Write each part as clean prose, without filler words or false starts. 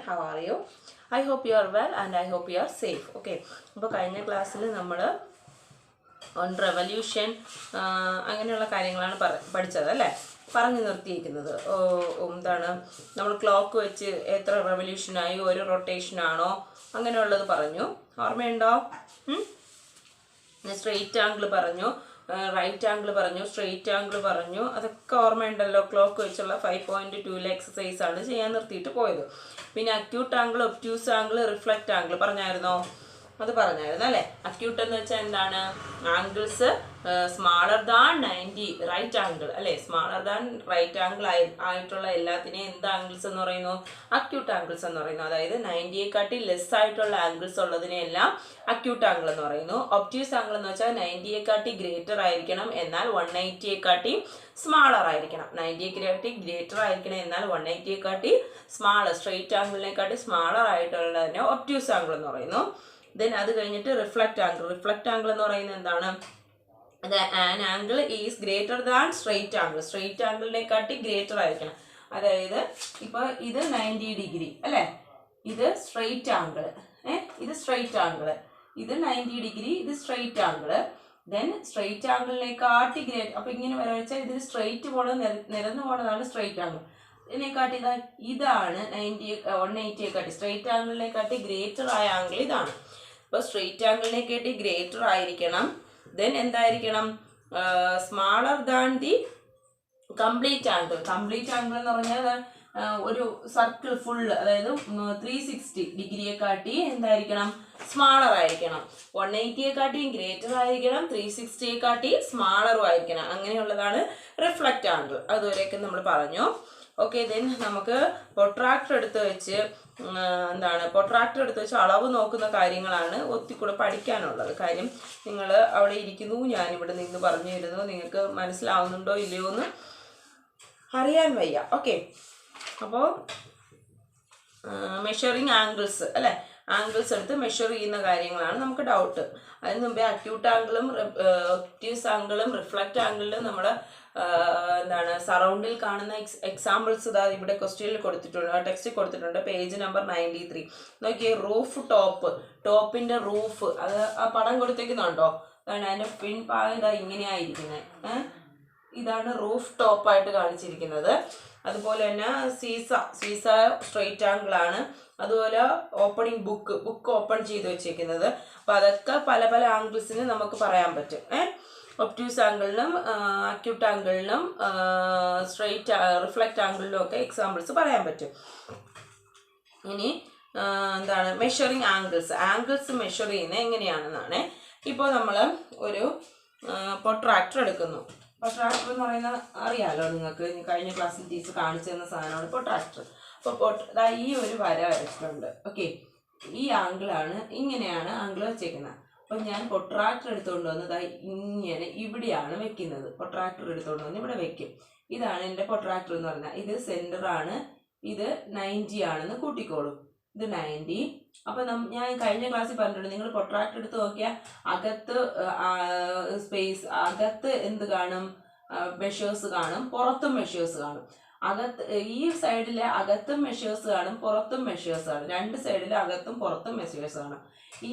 How are you? I hope you are well and I hope you are safe. Okay. അപ്പോൾ കഴിഞ്ഞ ക്ലാസ്സിൽ നമ്മൾ on revolution അങ്ങനെയുള്ള കാര്യങ്ങളാണ് പഠിച്ചത് അല്ലേ, പറഞ്ഞു നിർത്തിയിരിക്കുന്നത്. എന്താണ് നമ്മൾ ക്ലോക്ക് വെച്ച് എത്ര റെവല്യൂഷനായി, ഒരു റൊട്ടേഷനാണോ അങ്ങനെയുള്ളത് പറഞ്ഞു. ഓർമ്മയുണ്ടോ? സ്ട്രെയിറ്റ് ആംഗിൾ പറഞ്ഞു, റൈറ്റ് ആംഗിൾ പറഞ്ഞു, സ്ട്രെയിറ്റ് ആംഗിൾ പറഞ്ഞു. അതൊക്കെ ഓർമ്മയുണ്ടല്ലോ. ക്ലോക്ക് വെച്ചുള്ള 5.2 എക്സസൈസ് ആണ് ചെയ്യാൻ നിർത്തിയിട്ട് പോയത്. പിന്നെ acute angle, obtuse angle, reflect angle പറഞ്ഞായിരുന്നോ? അത് പറഞ്ഞായിരുന്നു അല്ലേ. അക്യൂട്ട് എന്ന് വെച്ചാൽ എന്താണ്? Angles smaller than 90 right angle അല്ലേ. സ്മാളർ ദാൻ റൈറ്റ് ആംഗിൾ ആയിട്ടുള്ള എല്ലാത്തിനെയും എന്ത് ആംഗിൾസ് എന്ന് പറയുന്നു? അക്യൂട്ട് ആംഗിൾസ് എന്ന് പറയുന്നു. അതായത് 90യെക്കാട്ടി ലെസ് ആയിട്ടുള്ള ആംഗിൾസ് ഉള്ളതിനെല്ലാം അക്യൂട്ട് ആംഗിൾ എന്ന് പറയുന്നു. ഒബ്റ്റ്യൂസ് ആംഗിൾ എന്ന് വെച്ചാൽ 90യെക്കാട്ടി ഗ്രേറ്റർ ആയിരിക്കണം എന്നാൽ 180യെക്കാട്ടി സ്മാളർ ആയിരിക്കണം. 90യെക്കാട്ടി ഗ്രേറ്റർ ആയിരിക്കണം എന്നാൽ 180യെക്കാട്ടി സ്മാളർ, സ്ട്രെയിറ്റ് ആംഗിളിനെക്കാട്ടി സ്മാളർ ആയിട്ടുള്ളതിനെ ഒബ്റ്റ്യൂസ് ആംഗിൾ എന്ന് പറയുന്നു. ദെൻ അത് കഴിഞ്ഞിട്ട് റിഫ്ലക്റ്റ് ആംഗിൾ. റിഫ്ലക്റ്റ് ആംഗിൾ എന്ന് പറയുന്നത് എന്താണ്? An angle is greater than straight angle. Straight ആംഗിളിനെക്കാട്ടി ഗ്രേറ്റർ ആയിരിക്കണം. അതായത് ഇപ്പൊ ഇത് 90 ഡിഗ്രി അല്ലെ, ഇത് സ്ട്രെയിറ്റ് ആംഗിൾ, ഇത് സ്ട്രെയിറ്റ് ആംഗിൾ, ഇത് 90 ഡിഗ്രി, ഇത് സ്ട്രെയിറ്റ് ആംഗിൾ. ദെൻ സ്ട്രെയിറ്റ് ആംഗിളിനെക്കാട്ടി ഗ്രേറ്റ്, അപ്പൊ ഇങ്ങനെ വരാ വെച്ചാൽ ഇതിൽ സ്ട്രെയിറ്റ് പോണത് നിരന്ന് പോണതാണ് സ്ട്രെയിറ്റ് ആംഗിൾ. ഇതിനെക്കാട്ടി ഇതാണ് 180യെക്കാട്ടി, സ്ട്രെയിറ്റ് ആംഗിളിനെക്കാട്ടി ഗ്രേറ്റർ ആയ ആംഗിൾ ഇതാണ്. അപ്പോൾ സ്ട്രെയിറ്റ് ആംഗിളിനെക്കാട്ടി ഗ്രേറ്റർ ആയിരിക്കണം. ദെൻ എന്തായിരിക്കണം? Smaller than the complete angle. Complete angle എന്ന് പറഞ്ഞാൽ ഒരു സർക്കിൾ ഫുള്ള്, അതായത് 360 ഡിഗ്രിയെക്കാട്ടി എന്തായിരിക്കണം? സ്മാളർ ആയിരിക്കണം. 180യെക്കാട്ടിയും ഗ്രേറ്റർ ആയിരിക്കണം, 360യെക്കാട്ടി സ്മാളറും ആയിരിക്കണം. അങ്ങനെയുള്ളതാണ് റിഫ്ലക്റ്റ് ആംഗിൾ. അതുവരെയൊക്കെ നമ്മൾ പറഞ്ഞു. ഓക്കെ. ദെൻ നമുക്ക് പ്രൊട്രാക്ടർ എടുത്ത് വെച്ച് പ്രൊട്രാക്ടർ എടുത്ത് വെച്ച് അളവ് നോക്കുന്ന കാര്യങ്ങളാണ് ഒത്തിക്കൂടെ പഠിക്കാനുള്ളത്. കാര്യം നിങ്ങൾ അവിടെ ഇരിക്കുന്നു, ഞാനിവിടെ നിന്ന് പറഞ്ഞു തരുന്നു, നിങ്ങൾക്ക് മനസ്സിലാവുന്നുണ്ടോ ഇല്ലയോ എന്ന് അറിയാൻ വയ്യ. ഓക്കെ. അപ്പോൾ മെഷറിങ് ആംഗിൾസ് അല്ലേ, ആംഗിൾസ് എടുത്ത് മെഷർ ചെയ്യുന്ന കാര്യങ്ങളാണ് നമുക്ക് ഡൗട്ട്. അതിന് മുമ്പേ അക്യൂട്ട് ആംഗിളും ഒബ്റ്റ്യൂസ് ആംഗിളും റിഫ്ലക്റ്റ് ആംഗിളിലും നമ്മുടെ സറൗണ്ടിൽ കാണുന്ന എക്സാമ്പിൾസ് ഇതാ ഇവിടെ ക്വസ്റ്റ്യനിൽ കൊടുത്തിട്ടുണ്ട്, ടെക്സ്റ്റ് കൊടുത്തിട്ടുണ്ട്. പേജ് നമ്പർ 93 നോക്കിയേ. റൂഫ് ടോപ്പ്, ടോപ്പിന്റെ റൂഫ്, അത് ആ പടം കൊടുത്തേക്കുന്നുണ്ടോ? അതിന്റെ പിൻഭാഗം ഇതാ ഇങ്ങനെയായിരിക്കുന്നത്. ഇതാണ് റൂഫ് ടോപ്പായിട്ട് കാണിച്ചിരിക്കുന്നത്. അതുപോലെ തന്നെ സീസ സ്ട്രെയിറ്റ് ആംഗിൾ ആണ്. അതുപോലെ ഓപ്പണിംഗ് ബുക്ക് ഓപ്പൺ ചെയ്ത് വെച്ചേക്കുന്നത്. അപ്പൊ അതൊക്കെ പല പല ആംഗിൾസിന് നമുക്ക് പറയാൻ പറ്റും. ഒബ്റ്റ്യൂസ് ആംഗിളിനും അക്യൂട്ട് ആംഗിളിനും റിഫ്ലക്റ്റ് ആംഗിളിനും ഒക്കെ എക്സാമ്പിൾസ് പറയാൻ പറ്റും. ഇനി മെഷറിങ് ആംഗിൾസ് മെഷർ ചെയ്യുന്നത് എങ്ങനെയാണെന്നാണ്. ഇപ്പോൾ നമ്മൾ ഒരു പ്രൊട്രാക്ടർ എടുക്കുന്നു. പ്രൊട്രാക്ടർ എന്ന് പറയുന്നത് അറിയാലോ നിങ്ങൾക്ക്, കഴിഞ്ഞ ക്ലാസ്സിൽ ടീച്ചർ കാണിച്ചു തന്ന സാധനമാണ് പ്രൊട്രാക്ടർ. അപ്പോൾ ഈ ഒരു വര വരച്ചിട്ടുണ്ട്. ഓക്കെ. ഈ ആംഗിളാണ്, ഇങ്ങനെയാണ് ആംഗിൾ വെച്ചേക്കുന്നത്. അപ്പം ഞാൻ പ്രൊട്രാക്ടർ എടുത്തുകൊണ്ട് വന്ന് ഇങ്ങനെ ഇവിടെയാണ് വെക്കുന്നത്. പ്രൊട്രാക്ടർ എടുത്തുകൊണ്ട് വന്ന് ഇവിടെ വെക്കും. ഇതാണ് എൻ്റെ പ്രൊട്രാക്ടർ എന്ന് പറഞ്ഞാൽ. ഇത് സെൻറ്റർ ആണ്, ഇത് 90 ആണെന്ന് കൂട്ടിക്കോളും. ഇത് 90. അപ്പം ഞാൻ കഴിഞ്ഞ ക്ലാസ്സിൽ പറഞ്ഞിട്ടുണ്ട്, നിങ്ങൾ പ്രൊട്രാക്ടർ എടുത്ത് നോക്കിയാൽ അകത്ത് സ്പേസ്, അകത്ത് എന്ത് കാണും? മെഷേഴ്സ് കാണും, പുറത്തും മെഷേഴ്സ് കാണും. ഈ സൈഡിലെ അകത്തും മെഷേഴ്സ് കാണും, പുറത്തും മെഷേഴ്സ് കാണും. രണ്ട് സൈഡിലെ അകത്തും പുറത്തും മെഷേഴ്സ് കാണും.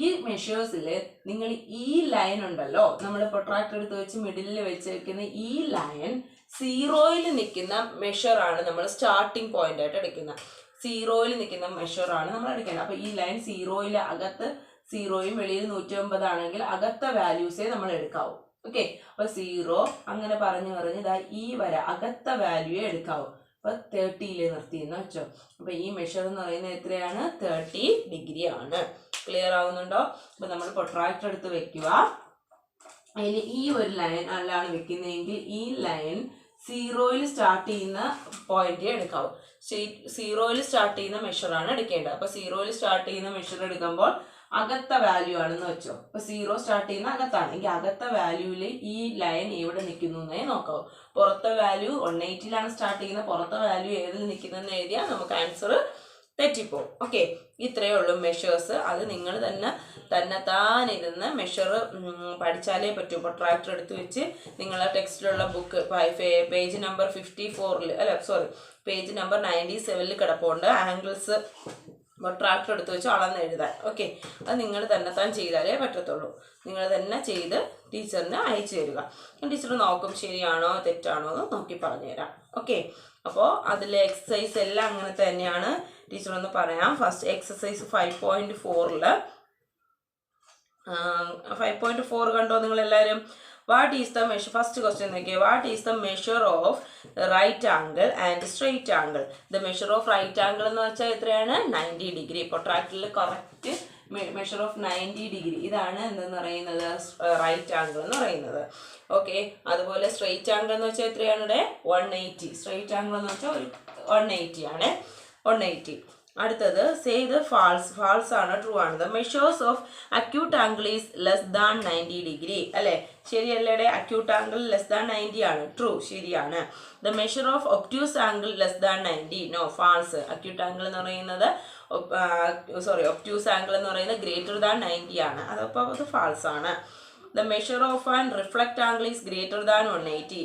ഈ മെഷേഴ്സിൽ നിങ്ങൾ ഈ ലൈൻ ഉണ്ടല്ലോ, നമ്മൾ പ്രൊട്രാക്ടർ എടുത്ത് വെച്ച് മിഡിലിൽ വെച്ചേക്കുന്ന ഈ ലൈൻ 0യിൽ നിൽക്കുന്ന മെഷറാണ് നമ്മൾ സ്റ്റാർട്ടിങ് പോയിന്റ് ആയിട്ട് എടുക്കുന്നത്. 0യിൽ നിൽക്കുന്ന മെഷറാണ് നമ്മൾ എടുക്കേണ്ടത്. അപ്പൊ ഈ ലൈൻ 0യിൽ, അകത്ത് 0യും വെളിയിൽ 109 ആണെങ്കിൽ അകത്തെ വാല്യൂസേ നമ്മൾ എടുക്കാവൂ. ഓക്കെ. അപ്പൊ 0 അങ്ങനെ പറഞ്ഞ് ഈ വര അകത്തെ വാല്യൂയെ എടുക്കാവൂ. അപ്പൊ 30യിൽ നിർത്തിയെന്ന് വെച്ചോ. അപ്പൊ ഈ മെഷർ എന്ന് പറയുന്നത് എത്രയാണ്? 30 ഡിഗ്രി ആണ്. ക്ലിയർ ആവുന്നുണ്ടോ? അപ്പൊ നമ്മൾ പ്രൊട്രാക്ടർ എടുത്ത് വെക്കുക. അതിൽ ഈ ഒരു ലൈൻ അല്ലാണ് വെക്കുന്നതെങ്കിൽ ഈ ലൈൻ 0യിൽ സ്റ്റാർട്ട് ചെയ്യുന്ന പോയിന്റ് എടുക്കാവൂ. 0യിൽ സ്റ്റാർട്ട് ചെയ്യുന്ന മെഷറാണ് എടുക്കേണ്ടത്. അപ്പൊ 0യിൽ സ്റ്റാർട്ട് ചെയ്യുന്ന മെഷർ എടുക്കുമ്പോൾ അകത്ത വാല്യൂ ആണെന്ന് വെച്ചോ. അപ്പൊ 0 സ്റ്റാർട്ട് ചെയ്യുന്ന അകത്താണെങ്കിൽ അകത്ത വാല്യൂവിൽ ഈ ലൈൻ എവിടെ നിൽക്കുന്നു എന്നേ നോക്കാവൂ. പുറത്തെ വാല്യൂ 180യിലാണ് സ്റ്റാർട്ട് ചെയ്യുന്നത്. പുറത്തെ വാല്യൂ ഏതിൽ നിൽക്കുന്നതെന്ന് എഴുതിയാൽ നമുക്ക് ആൻസർ തെറ്റിപ്പോവും. ഓക്കെ, ഇത്രയേ ഉള്ളൂ മെഷേഴ്സ്. അത് നിങ്ങൾ തന്നെത്താനിരുന്ന് മെഷർ പഠിച്ചാലേ പറ്റൂ. പ്രൊട്രാക്ടർ എടുത്ത് വെച്ച് നിങ്ങളെ ടെക്സ്റ്റിലുള്ള ബുക്ക് പേജ് നമ്പർ 54 അല്ല സോറി പേജ് നമ്പർ 97 കിടപ്പുണ്ട്. ആംഗിൾസ് പ്രൊട്രാക്ടർ എടുത്ത് വെച്ച് അളന്ന് എഴുതാൻ. ഓക്കെ, അത് നിങ്ങൾ തന്നെത്താൻ ചെയ്താലേ പറ്റത്തുള്ളൂ. നിങ്ങൾ തന്നെ ചെയ്ത് ടീച്ചറിന് അയച്ചു തരിക. ടീച്ചർ നോക്കും ശരിയാണോ തെറ്റാണോ എന്ന് നോക്കി പറഞ്ഞുതരാം. ഓക്കെ, അപ്പോൾ അതിലെ എക്സസൈസ് എല്ലാം അങ്ങനെ തന്നെയാണ്. ടീച്ചർ ഒന്ന് പറയാം. ഫസ്റ്റ് എക്സസൈസ് 5.4 5.4 കണ്ടോ നിങ്ങളെല്ലാവരും? What is the measure, first question നോക്കിയേ, what is the measure of right angle and straight angle? The measure of right angle എന്ന് വെച്ചാൽ എത്രയാണ്? 90 ഡിഗ്രി. പ്രൊട്രാക്ടറിൽ കറക്റ്റ് മെഷർ ഓഫ് 90 ഡിഗ്രി. ഇതാണ് എന്തെന്ന് പറയുന്നത്? റൈറ്റ് ആംഗിൾ എന്ന് പറയുന്നത്. ഓക്കെ, അതുപോലെ സ്ട്രെയിറ്റ് ആംഗിൾ എന്ന് വെച്ചാൽ എത്രയാണ്? ഇവിടെ 180. സ്ട്രെയിറ്റ് ആംഗിൾ എന്ന് വെച്ചാൽ 180 ആണ്. 180. അടുത്തത് സേ ഇത് ഫാൾസ് ആണ്, ട്രൂ ആണ്. The measures of acute angle is less than 90 degree അല്ലേ? ശരിയല്ലേ? അക്യൂട്ട് ആംഗിൾ ലെസ് ദാൻ 90 ആണ്. ട്രൂ, ശരിയാണ്. The measure of obtuse angle less than 90. No, false. Acute angle എന്ന് പറയുന്നത് ഒബ്റ്റ്യൂസ് ആംഗിൾ എന്ന് പറയുന്നത് ഗ്രേറ്റർ ദാൻ 90 ആണ്. അതപ്പോൾ അത് ഫാൾസ് ആണ്. The measure of and reflect angle is greater than 180.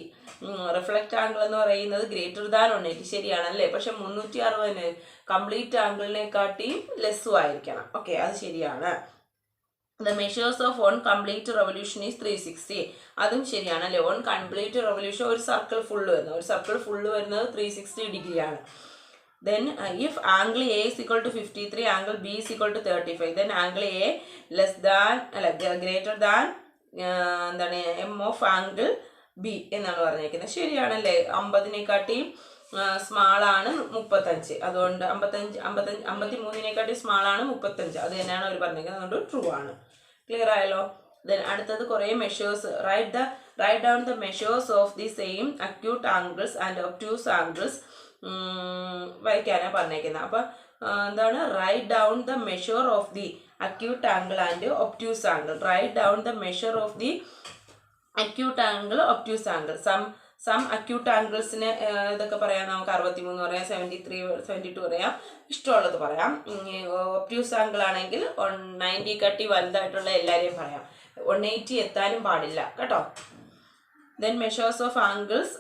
Reflect angle എന്ന് പറയുന്നത് ഗ്രേറ്റർ ദാൻ 180 ശരിയാണല്ലേ? പക്ഷെ 360 കംപ്ലീറ്റ് ആംഗിളിനെക്കാട്ടിയും ലെസ്സും ആയിരിക്കണം. ഓക്കെ, അത് ശരിയാണ്. The measures of 1 complete revolution is 360. അതും ശരിയാണല്ലേ? 1 കംപ്ലീറ്റ് റെവല്യൂഷൻ ഒരു സർക്കിൾ ഫുള്ള് വരുന്നത് 360 ഡിഗ്രിയാണ്. Then if angle A is equal to 53, angle B is equal to 35, then angle A less than greater than എന്താണ് m of angle B എന്നാണ് പറഞ്ഞേക്കുന്നത്. ശരിയാണല്ലേ? 50നെക്കാട്ടിയും small ആണ് 35. അതുകൊണ്ട് 53നെക്കാട്ടി small ആണ് 35. അത് തന്നെയാണ് അവർ പറഞ്ഞേക്കുന്നത്. അതുകൊണ്ട് ട്രൂ ആണ്. ക്ലിയർ ആയല്ലോ? ദെൻ അടുത്തത് കുറേ measures. Right down the measures of the same acute angles and obtuse angles വരയ്ക്കാനാണ് പറഞ്ഞേക്കുന്നത്. അപ്പം എന്താണ്? Right down the measure of the acute angle and obtuse angle. Right down the measure of the acute angle obtuse angle. Some acute ആംഗിൾസിന് ഇതൊക്കെ പറയാം. നമുക്ക് 63 പറയാം, 73, 72 പറയാം, ഇഷ്ടമുള്ളത് പറയാം. ഒബ്റ്റ്യൂസ് ആംഗിൾ ആണെങ്കിൽ 90 കട്ടി വലുതായിട്ടുള്ള എല്ലാവരെയും പറയാം. 180 എത്താനും പാടില്ല കേട്ടോ. Then measures of angles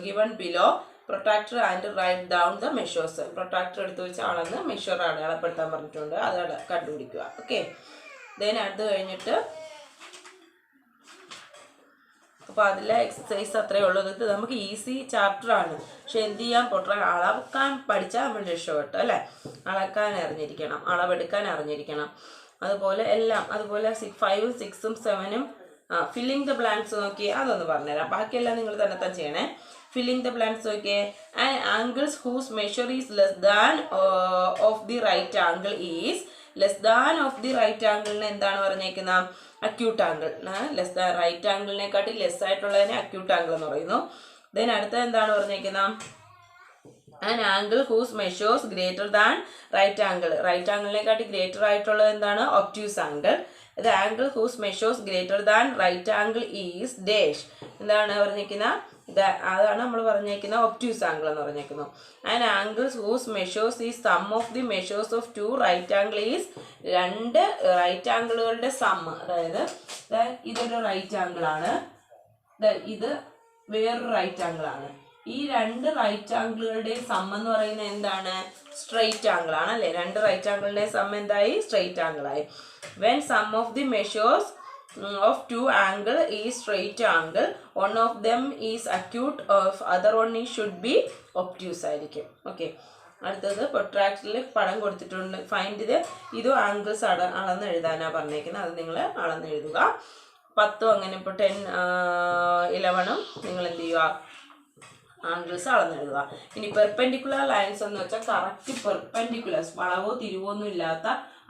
given below. Protractor and write down the measures. Protractor എടുത്ത് വെച്ച് അളന്ന് മെഷർ അടയാളപ്പെടുത്താൻ പറഞ്ഞിട്ടുണ്ട്. അത് കണ്ടുപിടിക്കുക. ഓക്കെ, ദെൻ അത് കഴിഞ്ഞിട്ട് അപ്പോൾ അതിലെ എക്സസൈസ് അത്രയേ ഉള്ളൂ. ഇത് നമുക്ക് ഈസി ചാപ്റ്റർ ആണ്. പക്ഷെ എന്ത് ചെയ്യാൻ അളക്കാൻ പഠിച്ചാൽ നമ്മൾ രക്ഷപ്പെട്ടു അല്ലേ? അളക്കാൻ അറിഞ്ഞിരിക്കണം, അളവെടുക്കാൻ അറിഞ്ഞിരിക്കണം. അതുപോലെ എല്ലാം അതുപോലെ 5, 6, 7 ഫില്ലിംഗ് ദ ബ്ലാങ്ക്സ് നോക്കി അതൊന്ന് പറഞ്ഞുതരാം. ബാക്കിയെല്ലാം നിങ്ങൾ തന്നെ ചെയ്യണേ. ഫില്ലിംഗ് ദ ബ്ലാങ്ക്സ് നോക്കിയേ. And angles whose measure is less than of the right angle is. Less than of the right ആംഗിളിന് എന്താണ് പറഞ്ഞേക്കുന്നത്? Acute angle. Less than right ആംഗിളിനെക്കാട്ടി ലെസ് ആയിട്ടുള്ളതിനെ അക്യൂട്ട് ആംഗിൾ എന്ന് പറയുന്നു. ദെൻ അടുത്തത് എന്താണ് പറഞ്ഞേക്കുന്നത്? And angle whose measures greater than right angle. Right ആംഗിളിനെക്കാട്ടി ഗ്രേറ്റർ ആയിട്ടുള്ളത് എന്താണ്? Obtuse angle. The angle whose measures greater than right angle is dash. എന്താണ് പറഞ്ഞേക്കുന്നത്? അതാണ് നമ്മൾ പറഞ്ഞേക്കുന്നത് ഒബ്റ്റ്യൂസ് ആംഗിൾ എന്ന് പറഞ്ഞേക്കുന്നു. And angles whose measures is sum of the measures of 2 right angle is. 2 right ആംഗിളുകളുടെ സം. അതായത് ഇതൊരു റൈറ്റ് ആംഗിൾ ആണ്, ഇത് വേറൊരു റൈറ്റ് ആംഗിൾ ആണ്. ഈ 2 റൈറ്റ് ആംഗിളുകളുടെ സം എന്ന് പറയുന്നത് എന്താണ്? സ്ട്രെയിറ്റ് ആംഗിൾ ആണ് അല്ലേ? 2 റൈറ്റ് ആംഗിളുടെ സം എന്തായി? സ്ട്രെയിറ്റ് ആംഗിൾ ആയി. When sum of the measures of 2 angle is straight angle, one of them is acute, of other one is should be obtuse ആയിരിക്കും. ഓക്കെ, അടുത്തത് പ്രൊട്രാക്ടറിൽ പടം കൊടുത്തിട്ടുണ്ട്. ഫൈൻഡ് ഇത് ആംഗിൾസ് അളന്ന് എഴുതാനാണ് പറഞ്ഞേക്കുന്നത്. അത് നിങ്ങൾ അളന്ന് എഴുതുക. 10 അങ്ങനെ ഇപ്പോൾ 10, 11 നിങ്ങൾ എന്ത് ചെയ്യുക? ആംഗിൾസ് അളന്നെഴുതുക. ഇനി പെർപെൻഡിക്കുലർ ലൈൻസ് എന്ന് വെച്ചാൽ കറക്റ്റ് പെർപെൻഡിക്കുലർസ്, വളവോ തിരിവൊന്നും ഇല്ലാത്ത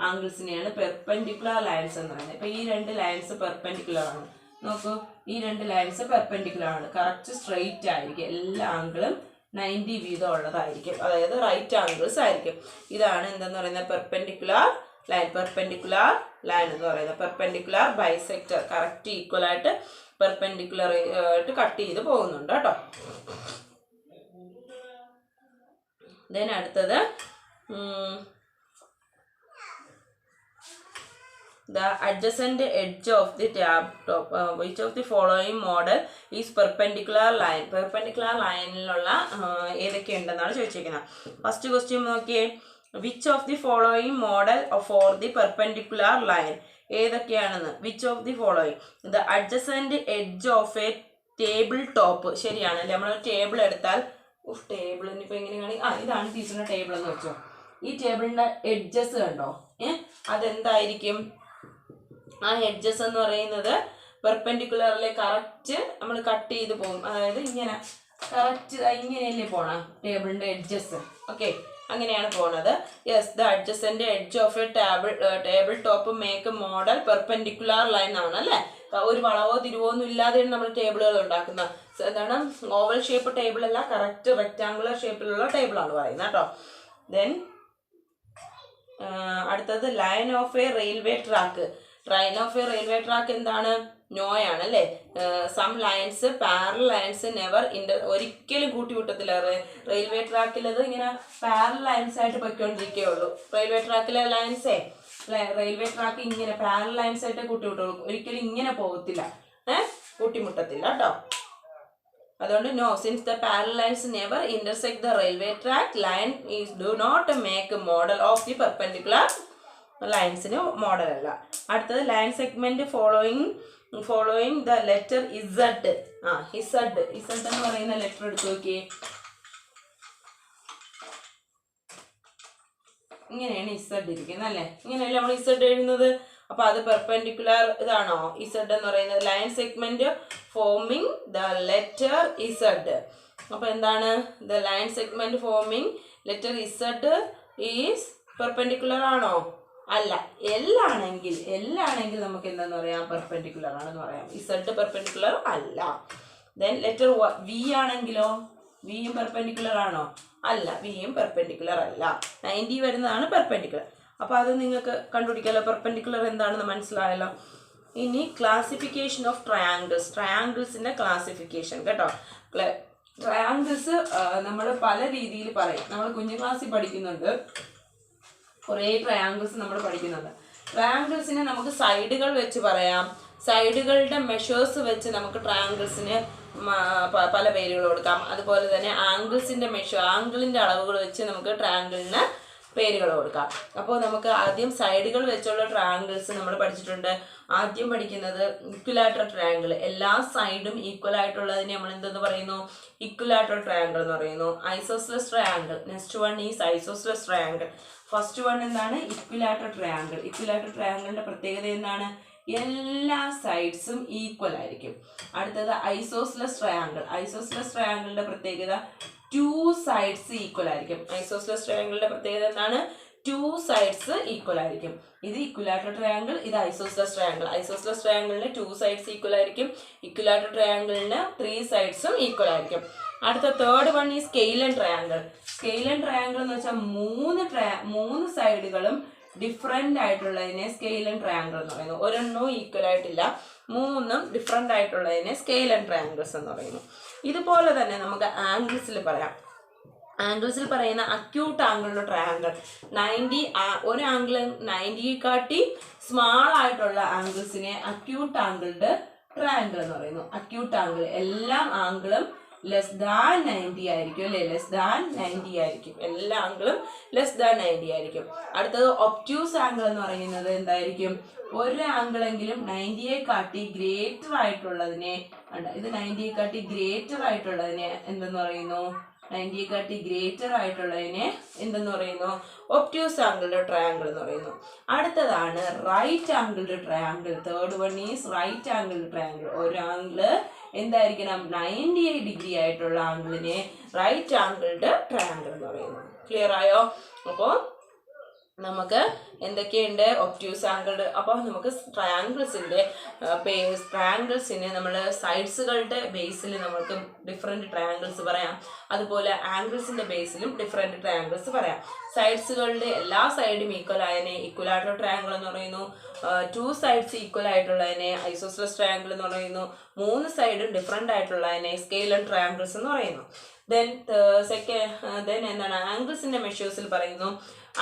ആംഗിൾസിനെയാണ് പെർപെൻഡിക്കുലർ ലൈൻസ് എന്ന് പറയുന്നത്. ഇപ്പൊ ഈ 2 ലൈൻസ് പെർപെൻഡിക്കുലർ ആണ്. നോക്കൂ, ഈ 2 ലൈൻസ് പെർപെൻഡിക്കുലർ ആണ്. കറക്റ്റ് സ്ട്രെയിറ്റ് ആയിരിക്കും. എല്ലാ ആംഗിളും 90 വീതം ഉള്ളതായിരിക്കും. അതായത് റൈറ്റ് ആംഗിൾസ് ആയിരിക്കും. ഇതാണ് എന്തെന്ന് പറയുന്നത്? Perpendicular line. പെർപെൻഡിക്കുലർ ലൈൻ എന്ന് പറയുന്നത് പെർപെൻഡിക്കുലർ ബൈസെക്ടർ. കറക്റ്റ് ഈക്വൽ ആയിട്ട് പെർപെൻഡിക്കുലർ ആയിട്ട് കട്ട് ചെയ്ത് പോകുന്നുണ്ട് കേട്ടോ. ദെൻ അടുത്തത് The adjacent edge of the top, which of the following model is perpendicular line? Perpendicular ലൈനിലുള്ള ഏതൊക്കെ ഉണ്ടെന്നാണ് ചോദിച്ചിരിക്കുന്നത്. ഫസ്റ്റ് ക്വസ്റ്റ്യൻ നോക്കിയേ, which of the following model for the perpendicular line? ഏതൊക്കെയാണെന്ന്. Which of the following, the adjacent edge of a table top. ശരിയാണല്ലേ, നമ്മൾ table എടുത്താൽ ടേബിളിന് ഇപ്പൊ എങ്ങനെ കാണി, ഇതാണ് ടീച്ചറിന്റെ ടേബിൾ എന്ന് വെച്ചോ. ഈ ടേബിളിന്റെ എഡ്ജസ് കണ്ടോ, അതെന്തായിരിക്കും? ആ എഡ്ജസ് എന്ന് പറയുന്നത് പെർപെൻഡിക്കുലറിലെ കറക്റ്റ് നമ്മൾ കട്ട് ചെയ്ത് പോകും. അതായത് ഇങ്ങനെ കറക്റ്റ് ഇങ്ങനെയല്ലേ പോണ ടേബിളിന്റെ എഡ്ജസ്. ഓക്കെ, അങ്ങനെയാണ് പോണത്. Yes, the adjacent edge of a table top make model perpendicular line ആണ് അല്ലേ. ഒരു വളവോ തിരിവോ ഒന്നും ഇല്ലാതെയാണ് നമ്മൾ ടേബിളുകൾ ഉണ്ടാക്കുന്നത്. എന്താണ്, ഓവൽ ഷേപ്പ് ടേബിൾ അല്ല, കറക്റ്റ് റെക്ടാങ്കുലർ ഷേപ്പിലുള്ള ടേബിളാണ് പറയുന്നത് കേട്ടോ. ദെൻ അടുത്തത് line of a railway track. Line of a railway track എന്താണ്? നോയാണ് അല്ലേ. Some lines parallel lines never ഒരിക്കലും കൂട്ടിമുട്ടത്തില്ല. റെയിൽവേ ട്രാക്കിൽ അത് ഇങ്ങനെ പാരലൽ ലൈൻസ് ആയിട്ട് പൊയ്ക്കൊണ്ടിരിക്കുകയുള്ളൂ. റെയിൽവേ ട്രാക്കിലെ ലൈൻസേ, റെയിൽവേ ട്രാക്ക് ഇങ്ങനെ പാരലൽ ലൈൻസ് ആയിട്ട് കൂട്ടിമുട്ടുള്ളൂ, ഒരിക്കലും ഇങ്ങനെ പോകത്തില്ല, കൂട്ടിമുട്ടത്തില്ല കേട്ടോ. അതുകൊണ്ട് no, since the parallel lines never intersect the railway track line is do not make model of the perpendicular ലൈൻസിന് മോഡൽ അല്ല. അടുത്തത് line segment following the letter Z. Z എന്ന് പറയുന്ന ലെറ്റർ എടുത്ത് നോക്കിയേ. ഇങ്ങനെയാണ് ഇസഡ് ഇരിക്കുന്നത് അല്ലേ, ഇങ്ങനെയല്ലേ നമ്മൾ ഇസഡ് എഴുതുന്നത്. അപ്പൊ അത് പെർപെൻഡിക്കുലർ ഇതാണോ ഇസഡ് എന്ന് പറയുന്നത്? Line segment forming the letter Z. അപ്പൊ എന്താണ്? The line segment forming letter Z is perpendicular ആണോ? അല്ല. എല്ലാണെങ്കിൽ നമുക്ക് എന്താന്ന് പറയാം? പെർപെൻഡിക്കുലർ ആണെന്ന് പറയാം. ഇസഡ് പെർപെൻഡിക്കുലർ അല്ല. ദെൻ ലെറ്റർ വി ആണെങ്കിലോ? വിയും പെർപെൻഡിക്കുലർ ആണോ? അല്ല, വിയും പെർപെൻഡിക്കുലർ അല്ല. 90 വരുന്നതാണ് പെർപെൻഡിക്കുലർ. അപ്പൊ അത് നിങ്ങൾക്ക് കണ്ടുപിടിക്കാമല്ലോ, പെർപെൻഡിക്കുലർ എന്താണെന്ന് മനസ്സിലായല്ലോ. ഇനി ക്ലാസിഫിക്കേഷൻ ഓഫ് ട്രയാങ്കിൾസ്. ട്രയാങ്കിൾസിന്റെ ക്ലാസിഫിക്കേഷൻ കേട്ടോ. ട്രയാങ്കിൾസ് നമ്മൾ പല രീതിയിൽ പറയും. നമ്മൾ കുഞ്ഞു ക്ലാസ്സിൽ പഠിക്കുന്നുണ്ട്, കുറേ ട്രയാങ്കിൾസ് നമ്മൾ പഠിക്കുന്നുണ്ട്. ട്രയാങ്കിൾസിനെ നമുക്ക് സൈഡുകൾ വെച്ച് പറയാം. സൈഡുകളുടെ മെഷേഴ്സ് വെച്ച് നമുക്ക് ട്രയാങ്കിൾസിന് പല പേരുകൾ കൊടുക്കാം. അതുപോലെ തന്നെ ആംഗിളിന്റെ അളവുകൾ വെച്ച് നമുക്ക് ട്രയാങ്കിളിന് പേരുകൾ കൊടുക്കാം. അപ്പോൾ നമുക്ക് ആദ്യം സൈഡുകൾ വെച്ചുള്ള ട്രയാങ്കിൾസ് നമ്മൾ പഠിച്ചിട്ടുണ്ട്. ആദ്യം പഠിക്കുന്നത് ഇക്വിലാറ്ററൽ ട്രയാങ്കിൾ. എല്ലാ സൈഡും ഈക്വൽ ആയിട്ടുള്ളതിനെ നമ്മൾ എന്തെന്ന് പറയുന്നു? ഇക്വിലാറ്ററൽ ട്രയാങ്കിൾ എന്ന് പറയുന്നു. Isosceles triangle. Next one is isosceles triangle. First one എന്താണ്? Equilateral triangle. ഇക്വിലാറ്ററൽ ട്രയാങ്കിളിന്റെ പ്രത്യേകത എന്താണ്? എല്ലാ സൈഡ്സും ഈക്വൽ ആയിരിക്കും. അടുത്തത് ഐസോസ്ലെസ് ട്രയാങ്കിൾ. ഐസോസ്ലെസ് ട്രയാങ്കിളിന്റെ പ്രത്യേകത 2 സൈഡ്സ് ഈക്വൽ ആയിരിക്കും. ഐസോസ്ലെസ് ട്രയാങ്കിളിന്റെ പ്രത്യേകത എന്താണ്? 2 സൈഡ്സ് ഈക്വൽ ആയിരിക്കും. ഇത് ഇക്വിലാറ്ററൽ ട്രയാങ്കിൾ, ഇത് ഐസോസ്ലെസ് ട്രയാങ്കിൾ. ഐസോസ്ലെസ് ട്രയാങ്കിളിന് 2 സൈഡ്സ് ഈക്വൽ ആയിരിക്കും. ഇക്വിലാറ്ററൽ ട്രയാങ്കിളിന് 3 സൈഡ്സും ഈക്വൽ ആയിരിക്കും. അടുത്ത തേർഡ് വൺ ഈ സ്കെയിലൻ ട്രയാങ്കിൾ. സ്കെയിലൻ ട്രയാങ്കിൾ എന്ന് വെച്ചാൽ 3 സൈഡുകളും ഡിഫറെന്റ് ആയിട്ടുള്ളതിനെ സ്കെയിലൻ ട്രയാങ്കിൾ എന്ന് പറയുന്നു. ഒരെണ്ണവും ഈക്വൽ ആയിട്ടില്ല, 3ഉം ഡിഫറെന്റ് ആയിട്ടുള്ളതിനെ സ്കെയിലൻ ട്രയാങ്കിൾസ് എന്ന് പറയുന്നു. ഇതുപോലെ തന്നെ നമുക്ക് ആംഗിൾസിൽ പറയാം. ആംഗിൾസിൽ പറയുന്ന അക്യൂട്ട് ആംഗിളിന്റെ ട്രയാങ്കിൾ. ഒരു ആംഗിൾ 90 കാട്ടി സ്മാൾ ആയിട്ടുള്ള ആംഗിൾസിനെ അക്യൂട്ട് ആംഗിളിന്റെ ട്രയാങ്കിൾ എന്ന് പറയുന്നു. അക്യൂട്ട് ആംഗിൾ എല്ലാ ആംഗിളും ലെസ് ദാൻ 90 ആയിരിക്കും അല്ലെ, ലെസ് ദാൻ 90 ആയിരിക്കും. എല്ലാ ആംഗിളും ലെസ് ദാൻ 90 ആയിരിക്കും. അടുത്തത് ഒബ്റ്റ്യൂസ് ആംഗിൾ എന്ന് പറയുന്നത് എന്തായിരിക്കും? ഒരു ആംഗിളെങ്കിലും 90യെ കാട്ടി ഗ്രേറ്റർ ആയിട്ടുള്ളതിനെ, ഇത് 90യെ കാട്ടി ഗ്രേറ്റർ ആയിട്ടുള്ളതിനെ എന്തെന്ന് പറയുന്നു? 90യെ കാട്ടി ഗ്രേറ്റർ ആയിട്ടുള്ളതിനെ എന്തെന്ന് പറയുന്നു? ഒബ്റ്റ്യൂസ് ആംഗിളിന്റെ ട്രയാങ്കിൾ എന്ന് പറയുന്നു. അടുത്തതാണ് റൈറ്റ് ആംഗിളിന്റെ triangle. Third one is right ആംഗിളിന്റെ ട്രയാങ്കിൾ. ഒരു ആംഗിള് എന്തായിരിക്കണം? 90 ഡിഗ്രി ആയിട്ടുള്ള ആംഗിളിനെ റൈറ്റ് ആംഗിളിന്റെ ട്രയാങ്കിൾ എന്ന് പറയുന്നു. ക്ലിയർ ആയോ? അപ്പോൾ നമുക്ക് എന്തൊക്കെയുണ്ട്? Obtuse angle. അപ്പോൾ നമുക്ക് ട്രയാങ്കിൾസിന് നമ്മൾ സൈഡ്സുകളുടെ ബേസിൽ നമുക്ക് ഡിഫറെന്റ് ട്രയാങ്കിൾസ് പറയാം. അതുപോലെ ആംഗിൾസിന്റെ ബേസിലും ഡിഫറെന്റ് ട്രയാങ്കിൾസ് പറയാം. സൈഡ്സുകളുടെ എല്ലാ സൈഡും ഈക്വൽ ആയതിനെ ഇക്വലാറ്ററൽ ട്രയാങ്കിൾ എന്ന് പറയുന്നു. 2 സൈഡ്സ് ഈക്വൽ ആയിട്ടുള്ളതിനെ ഐസോസ്ലെസ് ട്രയാങ്കിൾ എന്ന് പറയുന്നു. 3 സൈഡും ഡിഫറെന്റ് ആയിട്ടുള്ളതിനെ സ്കെയിലൻ ട്രയാങ്കിൾസ് എന്ന് പറയുന്നു. ദെൻ എന്താണ്? ആംഗിൾസിന്റെ മെഷേഴ്സിൽ പറയുന്നു.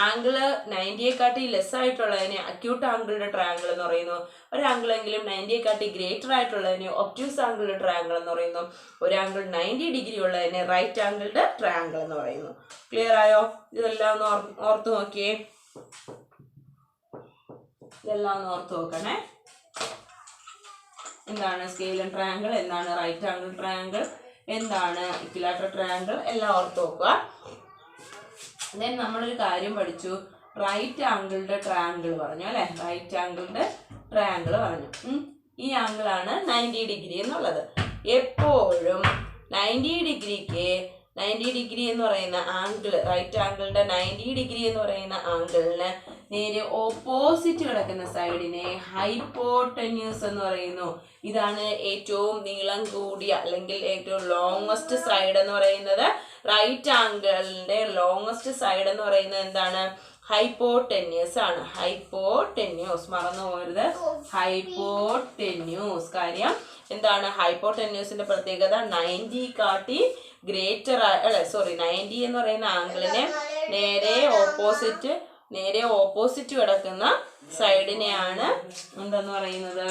ആംഗിള് 90യെക്കാട്ടി ലെസ് ആയിട്ടുള്ളതിനെ അക്യൂട്ട് ആംഗിളുടെ ട്രയാങ്കിൾ എന്ന് പറയുന്നു. ഒരു ആംഗിളെങ്കിലും 90യെക്കാട്ടി ഗ്രേറ്റർ ആയിട്ടുള്ളതിനെ ഒബ്റ്റ്യൂസ് ആംഗിളുടെ ട്രയാങ്കിൾ എന്ന് പറയുന്നു. ഒരു ആംഗിൾ 90 ഡിഗ്രി ഉള്ളതിനെ റൈറ്റ് ആംഗിളുടെ ട്രയാങ്കിൾ എന്ന് പറയുന്നു. ക്ലിയർ ആയോ? ഇതെല്ലാം ഒന്ന് ഓർത്ത് നോക്കിയേ. ഇതെല്ലാം ഒന്ന് ഓർത്ത് നോക്കണേ. എന്താണ് സ്കെയിലൻ ട്രയാങ്കിൾ, എന്താണ് റൈറ്റ് ആംഗിൾ ട്രയാങ്കിൾ, എന്താണ് ഇക്വിലാറ്ററൽ ട്രയാങ്കിൾ, എല്ലാം ഓർത്ത് നോക്കുക. ദെൻ നമ്മളൊരു കാര്യം പഠിച്ചു, റൈറ്റ് ആംഗിളുടെ ട്രയാങ്കിൾ പറഞ്ഞു അല്ലെ. റൈറ്റ് ആംഗിളുടെ ട്രയാങ്കിൾ പറഞ്ഞു. ഈ ആംഗിളാണ് 90 ഡിഗ്രി എന്നുള്ളത്. എപ്പോഴും 90 ഡിഗ്രിക്ക് 90 ഡിഗ്രി എന്ന് പറയുന്ന ആംഗിൾ, റൈറ്റ് ആംഗിളിന്റെ 90 ഡിഗ്രി എന്ന് പറയുന്ന ആംഗിളിന് നേരെ ഓപ്പോസിറ്റ് കിടക്കുന്ന സൈഡിനെ ഹൈപ്പോട്ടന്യൂസ് എന്ന് പറയുന്നു. ഇതാണ് ഏറ്റവും നീളം കൂടിയ അല്ലെങ്കിൽ ഏറ്റവും ലോങ്ങസ്റ്റ് സൈഡ് എന്ന് പറയുന്നത്. റൈറ്റ് ആംഗിളിന്റെ ലോങ്ങസ്റ്റ് സൈഡ് എന്ന് പറയുന്നത് എന്താണ്? ഹൈപ്പോട്ടന്യൂസ് ആണ്. ഹൈപ്പോട്ടന്യൂസ്, മറന്നു പോകരുത്, ഹൈപ്പോട്ടന്യൂസ്. കാര്യം എന്താണ്? ഹൈപ്പോട്ടന്യൂസിന്റെ പ്രത്യേകത 90 കാട്ടി ഗ്രേറ്റർ, അല്ലെ സോറി 90 എന്ന് പറയുന്ന ആംഗിളിനെ നേരെ ഓപ്പോസിറ്റ് കിടക്കുന്ന സൈഡിനെയാണ് എന്തെന്ന് പറയുന്നത്?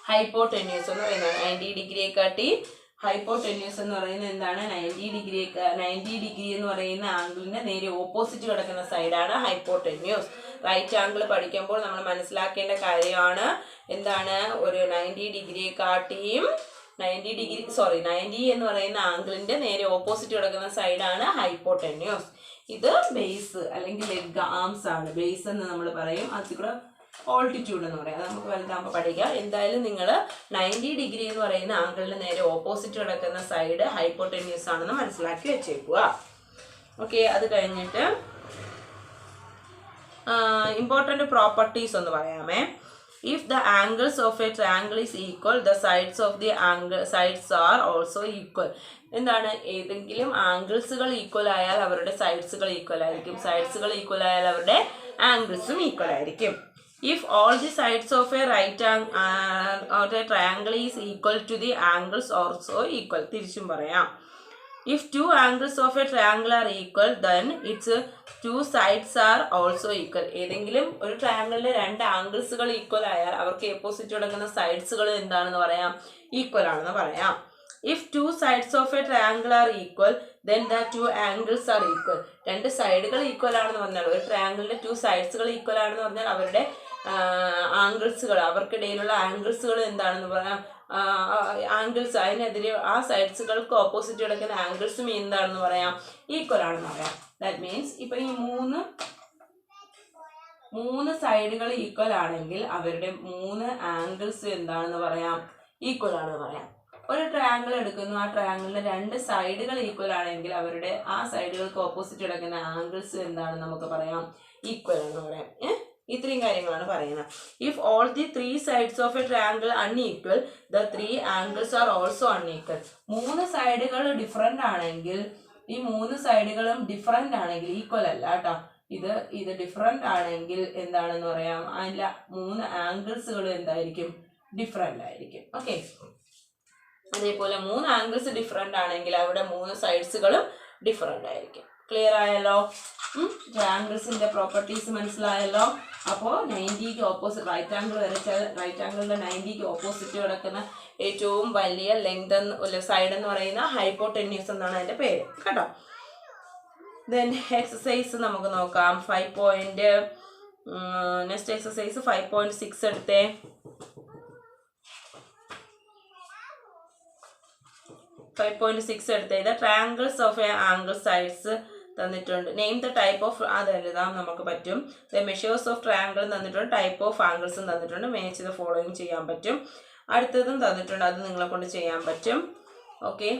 ഹൈപ്പോട്ടന്യൂസ് എന്ന് പറയുന്നത്. 90 ഡിഗ്രിയെക്കാട്ടി ഹൈപ്പോട്ടന്യൂസ് എന്ന് പറയുന്നത് എന്താണ്? 90 ഡിഗ്രി എന്ന് പറയുന്ന ആംഗിളിന് നേരെ ഓപ്പോസിറ്റ് കിടക്കുന്ന സൈഡാണ് ഹൈപ്പോട്ടന്യൂസ്. റൈറ്റ് ആംഗിൾ പഠിക്കുമ്പോൾ നമ്മൾ മനസ്സിലാക്കേണ്ട കാര്യമാണ് എന്താണ്? ഒരു 90 ഡിഗ്രിയെക്കാട്ടിയും 90 എന്ന് പറയുന്ന ആംഗിളിന്റെ നേരെ ഓപ്പോസിറ്റ് കിടക്കുന്ന സൈഡാണ് ഹൈപ്പോട്ടന്യൂസ്. ഇത് ബേസ് അല്ലെങ്കിൽ ലെഗ് ആംസ് ആണ്. ബേസ് എന്ന് നമ്മൾ പറയും. അതിൽ കൂടെ ഓൾട്ടിറ്റ്യൂഡ് എന്ന് പറയാം. അത് നമുക്ക് വലുതാകുമ്പോൾ പഠിക്കാം. എന്തായാലും നിങ്ങൾ 90 ഡിഗ്രി എന്ന് പറയുന്ന ആംഗിളിന് നേരെ ഓപ്പോസിറ്റ് കിടക്കുന്ന സൈഡ് ഹൈപ്പോട്ടന്യൂസ് ആണെന്ന് മനസ്സിലാക്കി വെച്ചേക്കുക. ഓക്കെ, അത് കഴിഞ്ഞിട്ട് ഇമ്പോർട്ടൻ്റ് പ്രോപ്പർട്ടീസ് ഒന്ന് പറയാമേ. If the angles of a triangle is equal, the sides of the sides are also equal. എന്താണ്? ഏതെങ്കിലും ആംഗിൾസുകൾ ഈക്വൽ ആയാൽ അവരുടെ സൈഡ്സുകൾ ഈക്വൽ ആയിരിക്കും. സൈഡ്സുകൾ ഈക്വൽ ആയാൽ അവരുടെ ആംഗിൾസും ഈക്വൽ ആയിരിക്കും. If all the sides of a triangle is equal to the angles also equal. തിരിച്ചും പറയാം. If two angles of a triangle are equal, then its two sides are also equal. ഏതെങ്കിലും ഒരു ട്രയാങ്കിളിലെ രണ്ട് ആംഗിൾസുകൾ equal ആയാൽ അവർക്ക് opposite കിടക്കുന്ന സൈഡ്സുകൾ എന്താണെന്ന് പറയാം? ഈക്വൽ ആണെന്ന് പറയാം. If two sides of a triangle are equal, then the two angles are equal. രണ്ട് സൈഡുകൾ ഈക്വൽ ആണെന്ന് പറഞ്ഞാൽ, ഒരു ട്രയാങ്കിളിന്റെ ടു സൈഡ്സുകൾ ഈക്വൽ ആണെന്ന് പറഞ്ഞാൽ അവരുടെ ആംഗിൾസുകൾ, അവർക്കിടയിലുള്ള ആംഗിൾസുകൾ എന്താണെന്ന് പറയാം? ആംഗിൾസ്, അതിനെതിരെ ആ സൈഡ്സുകൾക്ക് ഓപ്പോസിറ്റ് കിടക്കുന്ന ആംഗിൾസും എന്താണെന്ന് പറയാം? ഈക്വൽ ആണെന്ന് പറയാം. ദാറ്റ് മീൻസ് ഇപ്പൊ ഈ മൂന്ന് സൈഡുകൾ ഈക്വൽ ആണെങ്കിൽ അവരുടെ മൂന്ന് ആംഗിൾസ് എന്താണെന്ന് പറയാം? ഈക്വൽ ആണെന്ന് പറയാം. ഒരു ട്രയാങ്കിൾ എടുക്കുന്നു, ആ ട്രയാങ്കിളിന്റെ രണ്ട് സൈഡുകൾ ഈക്വൽ ആണെങ്കിൽ അവരുടെ ആ സൈഡുകൾക്ക് ഓപ്പോസിറ്റ് കിടക്കുന്ന ആംഗിൾസ് എന്താണെന്ന് നമുക്ക് പറയാം? ഈക്വൽ എന്ന് പറയാം. ഇത്രയും കാര്യങ്ങളാണ് പറയുന്നത്. If all the three sides of A triangle unequal, the three angles are also unequal. മൂന്ന് സൈഡുകൾ ഡിഫറെന്റ് ആണെങ്കിൽ, ഈ മൂന്ന് സൈഡുകളും ഡിഫറെന്റ് ആണെങ്കിൽ, ഈക്വൽ അല്ല കേട്ടോ, ഇത് ഡിഫറെന്റ് ആണെങ്കിൽ എന്താണെന്ന് പറയാം? അതിലെ മൂന്ന് ആംഗിൾസുകളും എന്തായിരിക്കും? ഡിഫറെന്റ് ആയിരിക്കും. ഓക്കെ, അതേപോലെ മൂന്ന് ആംഗിൾസ് ഡിഫറെന്റ് ആണെങ്കിൽ അവിടെ മൂന്ന് സൈഡ്സുകളും ഡിഫറെന്റ് ആയിരിക്കും. ക്ലിയർ ആയല്ലോ? ട്രയാങ്കിൾസിന്റെ പ്രോപ്പർട്ടീസ് മനസ്സിലായല്ലോ? അപ്പോൾ 90ക്ക് ഓപ്പോസിറ്റ്, റൈറ്റ് ആംഗിൾ വരച്ചാൽ റൈറ്റ് ആംഗിളിന്റെ 90ക്ക് ഓപ്പോസിറ്റ് കിടക്കുന്ന ഏറ്റവും വലിയ ലെങ്ത് സൈഡ് എന്ന് പറയുന്ന ഹൈപ്പോട്ടന്യൂസ് എന്നാണ് അതിന്റെ പേര് കേട്ടോ. ദെൻ എക്സസൈസ് നമുക്ക് നോക്കാം. നെക്സ്റ്റ് എക്സസൈസ് 5.6 എടുത്തേ. 5.6 എടുത്തേ. ഇത് triangles of A angle sides തന്നിട്ടുണ്ട്. നെയിം ദ ടൈപ്പ് ഓഫ്, അതെഴുതാം നമുക്ക് പറ്റും. മെഷേഴ്സ് ഓഫ് ട്രയാങ്കിൾ തന്നിട്ടുണ്ട്, ടൈപ്പ് ഓഫ് ആംഗിൾസും തന്നിട്ടുണ്ട്. മാച്ച് ദ ഫോളോയിങ് ചെയ്യാൻ പറ്റും. അടുത്തതും തന്നിട്ടുണ്ട്, അത് നിങ്ങളെ കൊണ്ട് ചെയ്യാൻ പറ്റും. ഓക്കെ,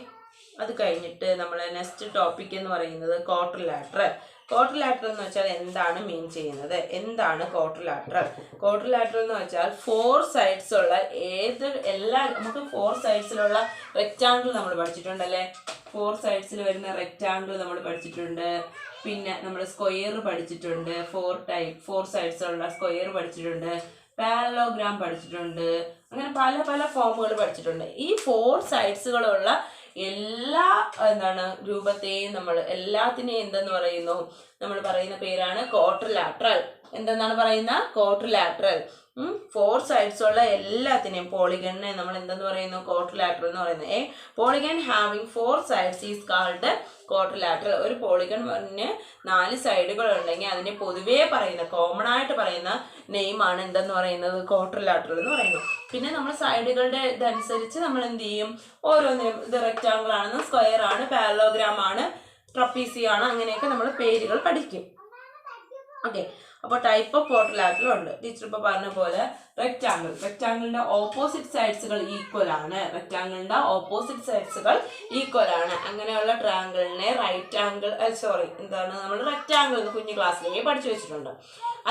അത് കഴിഞ്ഞിട്ട് നമ്മൾ നെക്സ്റ്റ് ടോപ്പിക് എന്ന് പറയുന്നത് ക്വാഡ്രിലാറ്ററൽ. ക്വാഡ്രിലാറ്ററൽ എന്ന് വെച്ചാൽ എന്താണ് മീൻ ചെയ്യുന്നത്? എന്താണ് ക്വാഡ്രിലാറ്ററൽ? ക്വാഡ്രിലാറ്ററൽ എന്ന് വെച്ചാൽ 4 സൈഡ്സ് ഉള്ള നമുക്ക് 4 സൈഡ്സിലുള്ള റെക്റ്റാങ്കിൾ നമ്മൾ പഠിച്ചിട്ടുണ്ടല്ലേ. 4 സൈഡ്സിൽ വരുന്ന റെക്റ്റാങ്കിൾ നമ്മൾ പഠിച്ചിട്ടുണ്ട്. പിന്നെ നമ്മൾ സ്ക്വയർ പഠിച്ചിട്ടുണ്ട്. 4 സൈഡ്സിലുള്ള സ്ക്വയർ പഠിച്ചിട്ടുണ്ട്. പാരലോഗ്രാം പഠിച്ചിട്ടുണ്ട്. അങ്ങനെ പല ഫോമുകൾ പഠിച്ചിട്ടുണ്ട്. ഈ 4 സൈഡ്സുകളുള്ള എല്ലാ എന്താണ് രൂപത്തെയും നമ്മൾ എല്ലാത്തിനെയും എന്തെന്ന് പറയുന്നു, നമ്മൾ പറയുന്ന പേരാണ് ക്വാഡ്രിലാറ്ററൽ. എന്തെന്നാണ് പറയുന്ന? ക്വാഡ്രിലാറ്ററൽ. 4 സൈഡ്സ് ഉള്ള എല്ലാത്തിനെയും പോളിഗണിനെ നമ്മൾ എന്തെന്ന് പറയുന്നു? ക്വാഡ്രിലാറ്ററൽ എന്ന് പറയുന്നത്. Polygon having 4 sides is called quadrilateral. ഒരു പോളിഗണിന് 4 സൈഡുകൾ ഉണ്ടെങ്കിൽ അതിനെ പൊതുവേ പറയുന്ന, കോമൺ ആയിട്ട് പറയുന്ന നെയിമാണ് എന്തെന്ന് പറയുന്നത്? ക്വാഡ്രിലാറ്ററൽ എന്ന് പറയുന്നു. പിന്നെ നമ്മൾ സൈഡുകളുടെ ഇതനുസരിച്ച് നമ്മൾ എന്ത് ചെയ്യും? ഓരോന്നിനും ഇത് റെക്റ്റാങ്കിൾ ആണെന്ന്, സ്ക്വയർ ആണ്, പാരലോഗ്രാം ആണ്, ട്രപ്പീസിയാണ്, അങ്ങനെയൊക്കെ നമ്മൾ പേരുകൾ പഠിക്കും. ഓക്കെ, അപ്പോൾ ടൈപ്പ് ഓഫ് ക്വാഡ്രിലാറ്ററൽ ഉണ്ട്. ടീച്ചർ ഇപ്പോൾ പറഞ്ഞ പോലെ റെക്റ്റാങ്കിളിന്റെ ഓപ്പോസിറ്റ് സൈഡ്സുകൾ ഈക്വൽ ആണ്. അങ്ങനെയുള്ള ട്രയാങ്കിളിനെ നമ്മൾ റെക്റ്റാങ്കിൾ എന്ന് കുഞ്ഞു ക്ലാസ്സിലേക്ക് പഠിച്ചു വെച്ചിട്ടുണ്ട്.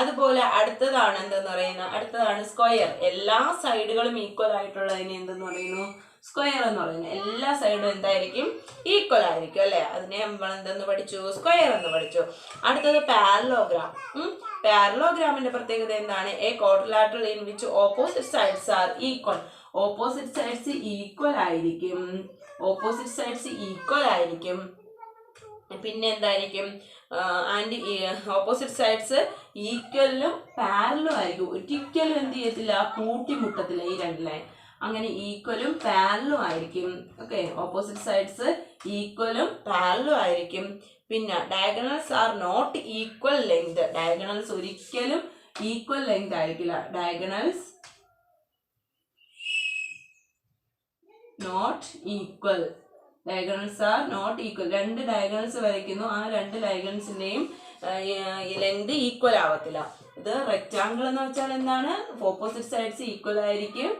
അതുപോലെ അടുത്തതാണ് എന്തെന്ന് പറയുന്നത്? അടുത്തതാണ് സ്ക്വയർ. എല്ലാ സൈഡുകളും ഈക്വൽ ആയിട്ടുള്ളതിനെ എന്തെന്ന് പറയുന്നു? സ്ക്വയർ എന്ന് പറയുന്നത്. എല്ലാ സൈഡും എന്തായിരിക്കും? ഈക്വൽ ആയിരിക്കും അല്ലെ? അതിനെ നമ്മൾ എന്തെന്ന് പഠിച്ചു? സ്ക്വയർ എന്ന് പഠിച്ചു. അടുത്തത് പാരലോഗ്രാം. പാരലോഗ്രാമിന്റെ പ്രത്യേകത എന്താണ്? A quadrilateral in which opposite sides are equal. Opposite sides equal ആയിരിക്കും. പിന്നെ എന്തായിരിക്കും? ആൻഡ് ഓപ്പോസിറ്റ് സൈഡ്സ് ഈക്വലും പാരലും ആയിരിക്കും. ഒരിക്കലും എന്ത് ചെയ്യത്തില്ല? കൂട്ടിമുട്ടത്തില്ല ഈ രണ്ട് ലൈൻ. അങ്ങനെ ഈക്വലും പാരലും ആയിരിക്കും. ഓക്കെ, ഓപ്പോസിറ്റ് സൈഡ്സ് ഈക്വലും പാരലും ആയിരിക്കും. പിന്നെ diagonals are not equal length. Diagonals ഒരിക്കലും ഈക്വൽ ലെങ്ത് ആയിരിക്കില്ല. Diagonals not equal. രണ്ട് ഡയഗണൽസ് വരയ്ക്കുന്നു, ആ രണ്ട് ഡയഗണൽസിന്റെയും ലെങ്ത് ഈക്വൽ ആവത്തില്ല. ഇത് റെക്റ്റാങ്കിൾ എന്ന് വെച്ചാൽ എന്താണ്? ഓപ്പോസിറ്റ് സൈഡ്സ് ഈക്വൽ ആയിരിക്കും.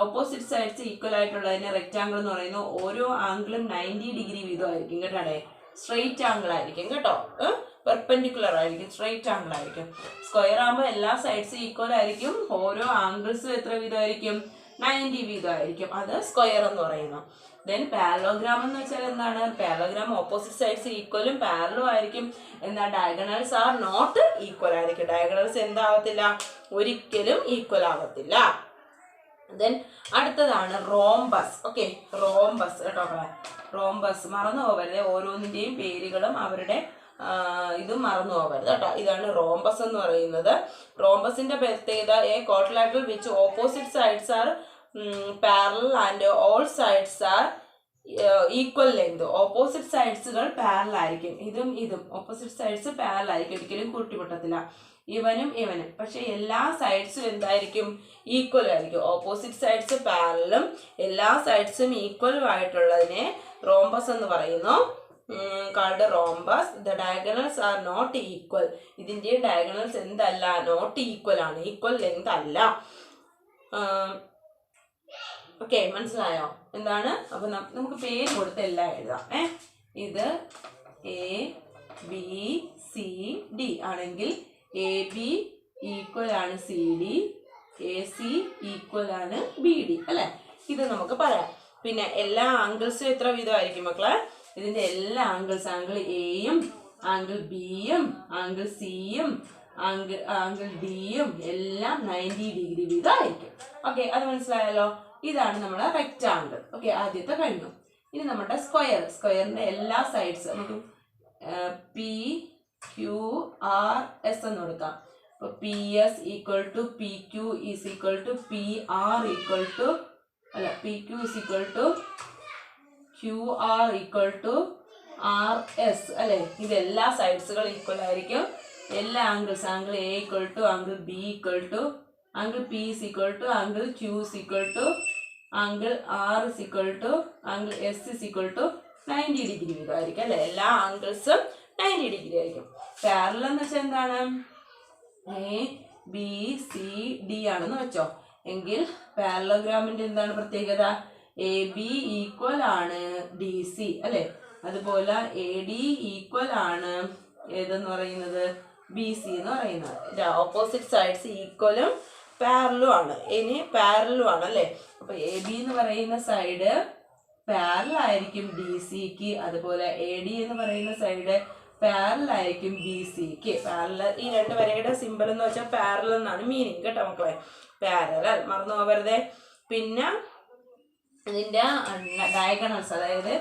ഓപ്പോസിറ്റ് സൈഡ്സ് ഈക്വൽ ആയിട്ടുള്ളതിനെ റെക്റ്റാങ്കിൾ എന്ന് പറയുന്നു. ഓരോ ആംഗിളും 90 ഡിഗ്രി വീതമായിരിക്കും കേട്ടോ. സ്ട്രെയിറ്റ് ആംഗിൾ ആയിരിക്കും കേട്ടോ. പെർപെൻഡിക്കുലർ ആയിരിക്കും, സ്ട്രെയിറ്റ് ആംഗിൾ ആയിരിക്കും. സ്ക്വയർ ആകുമ്പോൾ എല്ലാ സൈഡ്സും ഈക്വൽ ആയിരിക്കും. ഓരോ ആംഗിൾസും എത്ര വീതമായിരിക്കും? 90 വീതമായിരിക്കും. അത് സ്ക്വയർ എന്ന് പറയുന്നു. ദെൻ പാരലോഗ്രാം എന്ന് വെച്ചാൽ എന്താണ്? പാരലോഗ്രാം ഓപ്പോസിറ്റ് സൈഡ്സ് ഈക്വലും പാരലും ആയിരിക്കും. എന്നാൽ ഡയഗണൽസ് ആർ നോട്ട് ഈക്വൽ ആയിരിക്കും. ഡയഗണൽസ് എന്താവത്തില്ല? ഒരിക്കലും ഈക്വൽ ആവത്തില്ല. ദെൻ അടുത്തതാണ് റോംബസ്. ഓക്കെ, റോംബസ് കേട്ടോ. റോംബസ് മറന്നു പോകരുത്. ഓരോന്നിന്റെയും പേരുകളും അവരുടെ ഇതും മറന്നു പോകരുത് കേട്ടോ. ഇതാണ് റോംബസ് എന്ന് പറയുന്നത്. റോംബസിന്റെ പ്രത്യേകത a quadrilateral which opposite sides are parallel and all sides are equal length. Opposite സൈഡ്സുകൾ പാരലൽ ആയിരിക്കും. ഇതും ഓപ്പോസിറ്റ് സൈഡ്സ് പാരലൽ ആയിരിക്കും, ഒരിക്കലും കൂട്ടിമുട്ടത്തില്ല. ഇവനും പക്ഷെ എല്ലാ സൈഡ്സും എന്തായിരിക്കും? ഈക്വൽ ആയിരിക്കും. ഓപ്പോസിറ്റ് സൈഡ്സ് പാരലും എല്ലാ സൈഡ്സും ഈക്വൽ ആയിട്ടുള്ളതിനെ റോംബസ് എന്ന് പറയുന്നു. Called rhombus. The diagonals are not equal. ഇതിന്റെ ഡയഗണൽസ് എന്തല്ല? നോട്ട് ഈക്വൽ ആണ്, ഈക്വൽ ലെങ്ത് അല്ല. ഓക്കെ, മനസ്സിലായോ എന്താണ്? അപ്പൊ നമുക്ക് പേര് കൊടുത്ത് എല്ലാം എഴുതാം. ഇത് ABCD ആണെങ്കിൽ AB ഈക്വൽ ആണ് CD, AC ഈക്വൽ ആണ് BD അല്ലെ? ഇത് നമുക്ക് പറയാം. പിന്നെ എല്ലാ ആംഗിൾസും എത്ര വീതമായിരിക്കും മക്കളെ? ഇതിന്റെ എല്ലാ ആംഗിൾസ്, ആംഗിൾ എയും ആംഗിൾ ബിയും ആംഗിൾ സിയും ആംഗിൾ ഡിയും എല്ലാം 90 ഡിഗ്രി വീതമായിരിക്കും. ഓക്കെ, അത് മനസ്സിലായല്ലോ. ഇതാണ് നമ്മുടെ റെക്റ്റാങ്കിൾ. ഓക്കെ, ആദ്യത്തെ കഴിഞ്ഞു. ഇനി നമ്മുടെ സ്ക്വയറിന്റെ എല്ലാ സൈഡ്സ് നമുക്ക് PQRS എന്ന് കൊടുക്കാം. അപ്പോൾ PS equal to PQ is equal to PR equal to PQ is equal to QR equal to RS അല്ലെ? ഇതെല്ലാ സൈഡ്സുകൾ ഈക്വൽ ആയിരിക്കും. എല്ലാ angles, angle A equal to angle B equal to angle P is equal to angle Q is equal to angle R is equal to angle S is equal to 90 degree വീതമായിരിക്കും അല്ലെ? എല്ലാ ആംഗിൾസും 90 degree ആയിരിക്കും. Parallel എന്ന് വെച്ചാൽ എന്താണ്? ABCD ആണെന്ന് വെച്ചോ. എങ്കിൽ പാരലോഗ്രാമിന്റെ എന്താണ് പ്രത്യേകത? AB ഈക്വൽ ആണ് DC അല്ലെ? അതുപോലെ AD ഈക്വൽ ആണ് ഏതെന്ന് പറയുന്നത്? BC എന്ന് പറയുന്നത്. ഓപ്പോസിറ്റ് സൈഡ്സ് ഈക്വലും പാരലും ആണ്. ഇനി പാരലും ആണ് അല്ലെ? അപ്പൊ AB എന്ന് പറയുന്ന സൈഡ് പാരലൽ ആയിരിക്കും DCക്ക്. അതുപോലെ AD എന്ന് പറയുന്ന സൈഡ് പാരലൽ ആയിരിക്കും BCക്ക്. പാരലൽ, ഈ രണ്ട് വരയുടെ സിമ്പിൾ എന്ന് വെച്ചാൽ പാരലൽ എന്നാണ് മീനിങ് കേട്ടോ മക്കളെ. പാരലൽ മറന്നു പോകരുതേ. പിന്നെ ഇതിൻ്റെ ഡയഗണൽസ്, അതായത്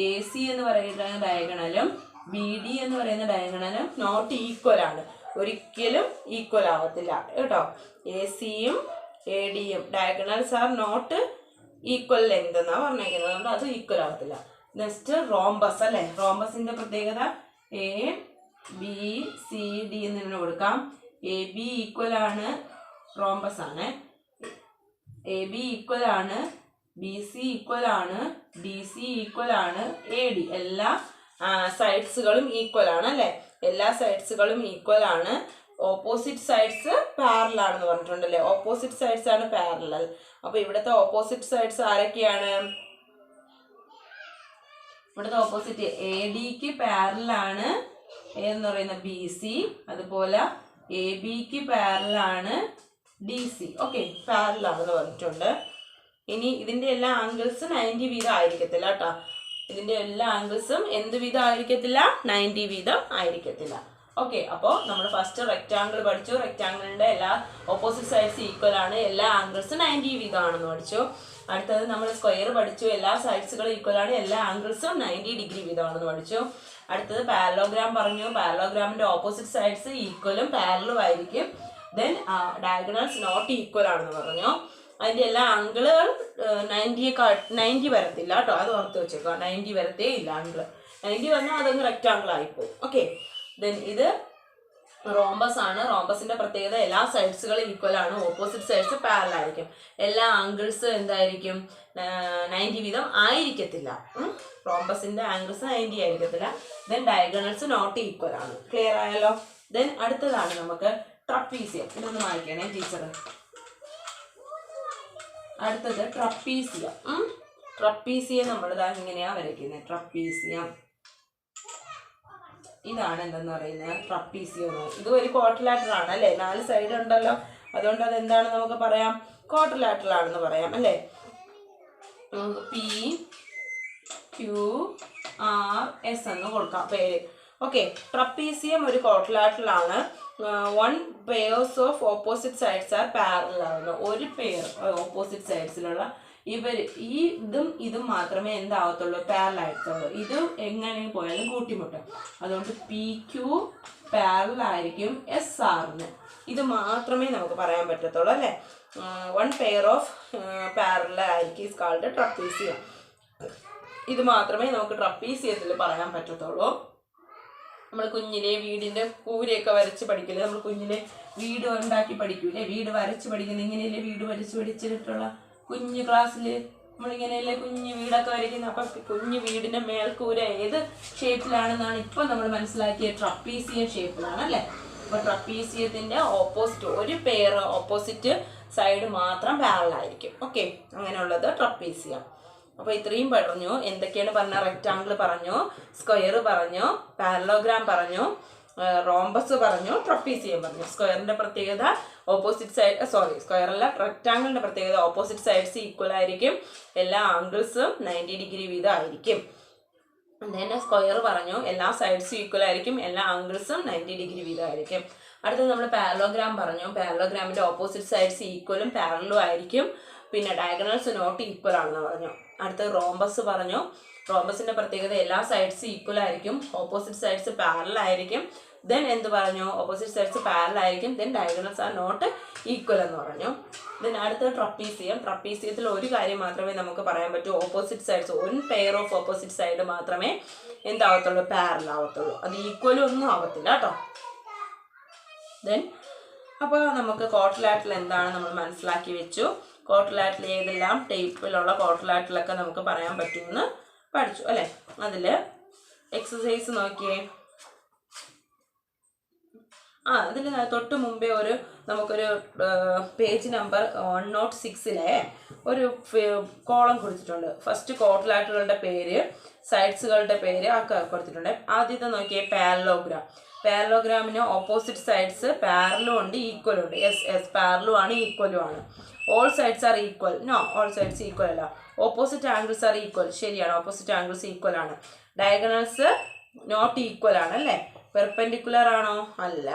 എ സി എന്ന് പറയുന്ന ഡയഗണലും ബി ഡി എന്ന് പറയുന്ന ഡയഗണലും നോട്ട് ഈക്വൽ ആണ്, ഒരിക്കലും ഈക്വൽ ആവത്തില്ല കേട്ടോ. എ സിയും എ ഡിയും diagonals are not equal length എന്നാണ് പറഞ്ഞേക്കുന്നത്, അതുകൊണ്ട് അത് ഈക്വൽ ആവത്തില്ല. നെക്സ്റ്റ് റോംബസ് അല്ലേ. റോംബസിന്റെ പ്രത്യേകത എ ബി സി ഡി എന്ന് കൊടുക്കാം. എ ബി ഈക്വൽ ആണ്, റോംബസ് ആണ്. എ ബി ഈക്വൽ ആണ്, ബി സി ഈക്വൽ ആണ്, ഡി സി ഈക്വൽ ആണ്, എ ഡി. എല്ലാ സൈഡ്സുകളും ഈക്വൽ ആണ് അല്ലേ. എല്ലാ സൈഡ്സുകളും ഈക്വൽ ആണ്. ഓപ്പോസിറ്റ് സൈഡ്സ് പാരലൽ ആണെന്ന് പറഞ്ഞിട്ടുണ്ടല്ലേ. ഓപ്പോസിറ്റ് സൈഡ്സ് ആണ് പാരലൽ. അപ്പൊ ഇവിടുത്തെ ഓപ്പോസിറ്റ് സൈഡ്സ് ആരൊക്കെയാണ്? ഇവിടുത്തെ ഓപ്പോസിറ്റ് എ ഡിക്ക് പാരലൽ ആണ് എന്ന് പറയുന്ന ബി സി, അതുപോലെ എ ബിക്ക് പാരലൽ ആണ് ഡി സി. ഓക്കെ, പാരലൽ ആണെന്ന് പറഞ്ഞിട്ടുണ്ട്. ഇനി ഇതിന്റെ എല്ലാ ആംഗിൾസ് 90 വീതം ആയിരിക്കത്തില്ല കേട്ടോ. ഇതിന്റെ എല്ലാ ആംഗിൾസും എന്ത് വീതം ആയിരിക്കത്തില്ല? 90 വീതം ആയിരിക്കത്തില്ല. ഓക്കെ, അപ്പോൾ നമ്മൾ ഫസ്റ്റ് റെക്റ്റാങ്കിൾ പഠിച്ചു. റെക്റ്റാങ്കിളിന്റെ എല്ലാ ഓപ്പോസിറ്റ് സൈഡ്സ് ഈക്വൽ ആണ്, എല്ലാ ആംഗിൾസും 90 വീതം ആണെന്ന് പഠിച്ചു. അടുത്തത് നമ്മൾ സ്ക്വയർ പഠിച്ചു. എല്ലാ സൈഡ്സുകളും ഈക്വൽ ആണ്, എല്ലാ ആംഗിൾസും 90 ഡിഗ്രി വീതമാണെന്ന് പഠിച്ചു. അടുത്തത് പാരലോഗ്രാം പറഞ്ഞു. പാരലോഗ്രാമിന്റെ ഓപ്പോസിറ്റ് സൈഡ്സ് ഈക്വലും പാരലും ആയിരിക്കും. ദെൻ ഡയഗണൽസ് നോട്ട് ഈക്വൽ ആണെന്ന് പറഞ്ഞു. അതിന്റെ എല്ലാ ആംഗിളുകൾ 90 വരത്തില്ല കേട്ടോ, അത് ഓർത്ത് വെച്ചേക്കുക. 90 വരത്തേ ഇല്ല ആംഗിൾ. 90 വന്നാൽ അതങ്ങ് റെക്റ്റാങ്കിൾ ആയിപ്പോവും. ഓക്കെ, ദെൻ ഇത് റോംബസ് ആണ്. റോംബസിന്റെ പ്രത്യേകത എല്ലാ സൈഡ്സുകളും ഈക്വൽ ആണ്, ഓപ്പോസിറ്റ് സൈഡ്സ് പാരലൽ ആയിരിക്കും. എല്ലാ ആംഗിൾസ് എന്തായിരിക്കും? 90 വീതം ആയിരിക്കത്തില്ല. റോംബസിന്റെ ആംഗിൾസ് 90 ആയിരിക്കത്തില്ല. ദെൻ ഡയഗണൽസ് നോട്ട് ഈക്വൽ ആണ്. ക്ലിയർ ആയല്ലോ. ദെൻ അടുത്തതാണ് നമുക്ക് ട്രപ്പീസിയം. ഇതൊന്ന് വായിക്കണേ ടീച്ചർ. അടുത്തത് ട്രപ്പീസിയം. ട്രപ്പീസിയം നമ്മൾ ഇങ്ങനെയാ വരയ്ക്കുന്നത്. ട്രപ്പീസിയം ഇതാണ് എന്തെന്ന് പറയുന്നത്, ട്രപ്പീസിയം. ഇത് ഒരു ക്വാഡ്രിലാറ്ററൽ ആണ് അല്ലേ. 4 സൈഡ് ഉണ്ടല്ലോ, അതുകൊണ്ട് അത് എന്താണ് നമുക്ക് പറയാം? ക്വാഡ്രിലാറ്ററൽ ആണെന്ന് പറയാം അല്ലേ. പി ക്യു ആർ എസ് എന്ന് കൊടുക്കാം പേര്. ഓക്കെ, ട്രപ്പീസിയം ഒരു ക്വാഡ്രിലാറ്ററൽ ആണ്. 1 pairs of opposite sides are parallel ആവുന്നു. ഒരു പെയർ ഓപ്പോസിറ്റ് സൈഡ്സിലുള്ള ഇതും ഇതും മാത്രമേ എന്താവത്തുള്ളൂ? പാരലൽ ആയിട്ടുള്ളൂ. ഇത് എങ്ങനെ പോയാലും കൂട്ടിമുട്ടും. അതുകൊണ്ട് പി ക്യു പാരലൽ ആയിരിക്കും എസ് ആറിന്. ഇത് മാത്രമേ നമുക്ക് പറയാൻ പറ്റത്തുള്ളൂ അല്ലേ. 1 pair of parallel ആയിരിക്കും ഇസ് കാൾഡ് ട്രപ്പീസിയം. ഇത് മാത്രമേ നമുക്ക് ട്രപ്പീസിയത്തിൽ പറയാൻ പറ്റത്തുള്ളൂ. നമ്മൾ കുഞ്ഞിലെ വീടിന്റെ കൂരയൊക്കെ വരച്ച് പഠിക്കില്ലേ, നമ്മൾ കുഞ്ഞിലെ വീട് ഉണ്ടാക്കി പഠിക്കൂലേ, വീട് വരച്ച് പഠിക്കുന്നത് ഇങ്ങനെയല്ലേ. വീട് വരച്ച് പഠിച്ചിട്ടുള്ള കുഞ്ഞു ക്ലാസ്സിൽ നമ്മളിങ്ങനെയല്ലേ കുഞ്ഞു വീടൊക്കെ വരയ്ക്കുന്നത്. അപ്പൊ കുഞ്ഞു വീടിന്റെ മേൽക്കൂര ഏത് ഷേപ്പിലാണെന്നാണ് ഇപ്പൊ നമ്മൾ മനസ്സിലാക്കിയ ട്രപ്പീസിയം ഷേപ്പിലാണ് അല്ലേ. അപ്പൊ ട്രപ്പീസിയത്തിന്റെ ഓപ്പോസിറ്റ് ഒരു പെയർ ഓപ്പോസിറ്റ് സൈഡ് മാത്രം പാരലൽ ആയിരിക്കും. ഓക്കെ, അങ്ങനെയുള്ളത് ട്രപ്പീസിയം. അപ്പോൾ ഇത്രയും പറഞ്ഞു. എന്തൊക്കെയാണ് പറഞ്ഞ? റെക്റ്റാങ്കിൾ പറഞ്ഞു, സ്ക്വയർ പറഞ്ഞു, പാരലോഗ്രാം പറഞ്ഞു, റോംബസ് പറഞ്ഞു, ട്രപ്പീസിയം പറഞ്ഞു. സ്ക്വയറിന്റെ പ്രത്യേകത ഓപ്പോസിറ്റ് സൈഡ് സ്ക്വയർ അല്ല, റെക്റ്റാങ്കിളിന്റെ പ്രത്യേകത ഓപ്പോസിറ്റ് സൈഡ്സ് ഈക്വൽ ആയിരിക്കും, എല്ലാ ആംഗിൾസും 90 ഡിഗ്രി വീതം ആയിരിക്കും. then സ്ക്വയർ പറഞ്ഞു, എല്ലാ സൈഡ്സും ഈക്വൽ ആയിരിക്കും, എല്ലാ ആംഗിൾസും 90 ഡിഗ്രി വീതം ആയിരിക്കും. അടുത്തത് നമ്മൾ പാരലോഗ്രാം പറഞ്ഞു. പാരലോഗ്രാമിന്റെ ഓപ്പോസിറ്റ് സൈഡ്സ് ഈക്വലും പാരലും ആയിരിക്കും, പിന്നെ ഡയഗണൽസ് നോട്ട് ഈക്വൽ ആണെന്ന് പറഞ്ഞു. അടുത്തത് റോംബസ് പറഞ്ഞു. റോംബസിന്റെ പ്രത്യേകത എല്ലാ സൈഡ്സും ഈക്വൽ ആയിരിക്കും, ഓപ്പോസിറ്റ് സൈഡ്സ് പാരലൽ ആയിരിക്കും. ദെൻ എന്ത് പറഞ്ഞു? ഓപ്പോസിറ്റ് സൈഡ്സ് പാരലൽ ആയിരിക്കും, then diagonals are not equal എന്ന് പറഞ്ഞു. ദെൻ അടുത്തത് ട്രപ്പീസിയം. ട്രപ്പീസിയത്തിൽ ഒരു കാര്യം മാത്രമേ നമുക്ക് പറയാൻ പറ്റൂ, opposite sides 1 pair of opposite side മാത്രമേ എന്താവത്തുള്ളൂ? പാരലൽ ആവത്തുള്ളൂ, അത് ഈക്വലും ഒന്നും ആവത്തില്ല കേട്ടോ. ദെൻ അപ്പോൾ നമുക്ക് ക്വാഡ്രിലാറ്ററൽ എന്താണ് നമ്മൾ മനസ്സിലാക്കി വെച്ചു. ക്വാഡ്രിലാറ്ററൽ ഏതെല്ലാം ടൈപ്പിലുള്ള ക്വാഡ്രിലാറ്ററലൊക്കെ നമുക്ക് പറയാൻ പറ്റുമെന്ന് പഠിച്ചു അല്ലേ. അതിൽ എക്സസൈസ് നോക്കിയേ. അതിൽ തൊട്ട് മുമ്പേ നമുക്കൊരു പേജ് നമ്പർ 106 ഒരു കോളം കൊടുത്തിട്ടുണ്ട്. ഫസ്റ്റ് ക്വാഡ്രിലാറ്ററലുകളുടെ പേര്, സൈഡ്സുകളുടെ പേര് ഒക്കെ കൊടുത്തിട്ടുണ്ട്. ആദ്യത്തെ നോക്കിയേ, പാരലോഗ്രാം. പാരലോഗ്രാമിന് ഓപ്പോസിറ്റ് സൈഡ്സ് പാരലും ഉണ്ട്, ഈക്വലും ഉണ്ട്. എസ് പാരലും ആണ്, ഈക്വലും ആണ്. All sides are equal. No, all sides equal അല്ല. Opposite angles are equal. ശരിയാണ്, ഓപ്പോസിറ്റ് ആംഗിൾസ് ഈക്വൽ ആണ്. ഡയഗണൽസ് നോട്ട് ഈക്വൽ ആണ് അല്ലേ. പെർപെൻഡിക്കുലർ ആണോ? അല്ല.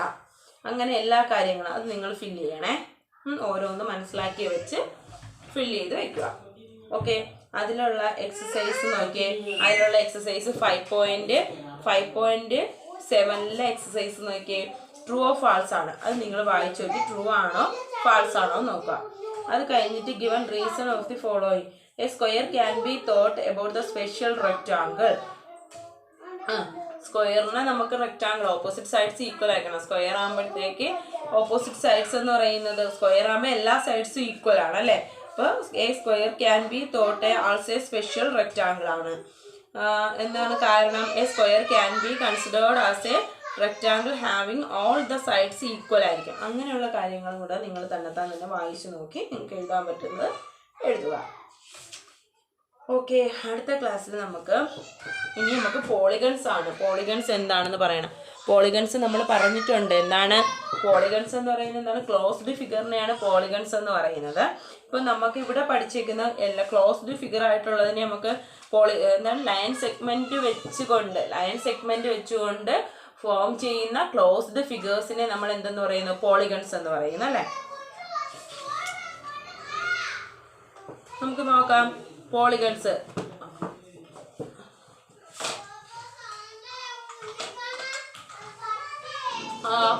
അങ്ങനെ എല്ലാ കാര്യങ്ങളും അത് നിങ്ങൾ ഫില്ല് ചെയ്യണേ. ഓരോന്ന് മനസ്സിലാക്കി വെച്ച് ഫില്ല് ചെയ്ത് വെക്കുക. ഓക്കെ, അതിലുള്ള എക്സസൈസ് നോക്കിയേ. അതിലുള്ള എക്സസൈസ് 5.7 എക്സസൈസ് നോക്കിയേ. ട്രൂ ഓർ ഫാൾസ് ആണ്. അത് നിങ്ങൾ വായിച്ചു നോക്കി ട്രൂ ആണോ ഫാൾസ് ആണോ നോക്കുക. അത് കഴിഞ്ഞിട്ട് given reason of the following. A square can be thought about the special rectangle. സ്ക്വയറിനെ നമുക്ക് റെക്റ്റാങ്കിൾ ഓപ്പോസിറ്റ് സൈഡ്സ് ഈക്വൽ ആക്കണം. സ്ക്വയർ ആകുമ്പോഴത്തേക്ക് ഓപ്പോസിറ്റ് സൈഡ്സ് എന്ന് പറയുന്നത് സ്ക്വയർ ആകുമ്പോൾ എല്ലാ സൈഡ്സും ഈക്വൽ ആണ് അല്ലേ. അപ്പോൾ A square can be thought also A special rectangle ആണ്. എന്താണ് കാരണം? A square can be considered as A rectangle having all the sides equal ആയിരിക്കും. അങ്ങനെയുള്ള കാര്യങ്ങളും കൂടെ നിങ്ങൾ തന്നെ വായിച്ചു നോക്കി നിങ്ങൾക്ക് എഴുതാൻ പറ്റുന്നത് എഴുതുക. ഓക്കെ, അടുത്ത ക്ലാസ്സിൽ നമുക്ക് പോളിഗൺസ് ആണ്. പോളിഗൺസ് എന്താണെന്ന് പറയണം. പോളിഗൺസ് നമ്മൾ പറഞ്ഞിട്ടുണ്ട്. എന്താണ് പോളിഗൺസ് എന്ന് പറയുന്നത്? എന്താണ്? ക്ലോസ്ഡ് ഫിഗറിനെയാണ് പോളിഗൺസ് എന്ന് പറയുന്നത്. ഇപ്പം നമുക്ക് ഇവിടെ പഠിച്ചിരിക്കുന്ന എല്ലാ ക്ലോസ്ഡ് ഫിഗർ ആയിട്ടുള്ളതിനെ നമുക്ക് ലൈൻ സെഗ്മെന്റ് വെച്ചുകൊണ്ട് ഫോം ചെയ്യുന്ന ക്ലോസ്ഡ് ഫിഗേഴ്സിനെ നമ്മൾ എന്തെന്ന് പറയുന്നു? പോളിഗൺസ് എന്ന് പറയുന്നു അല്ലേ. നമുക്ക് നോക്കാം പോളിഗൺസ്.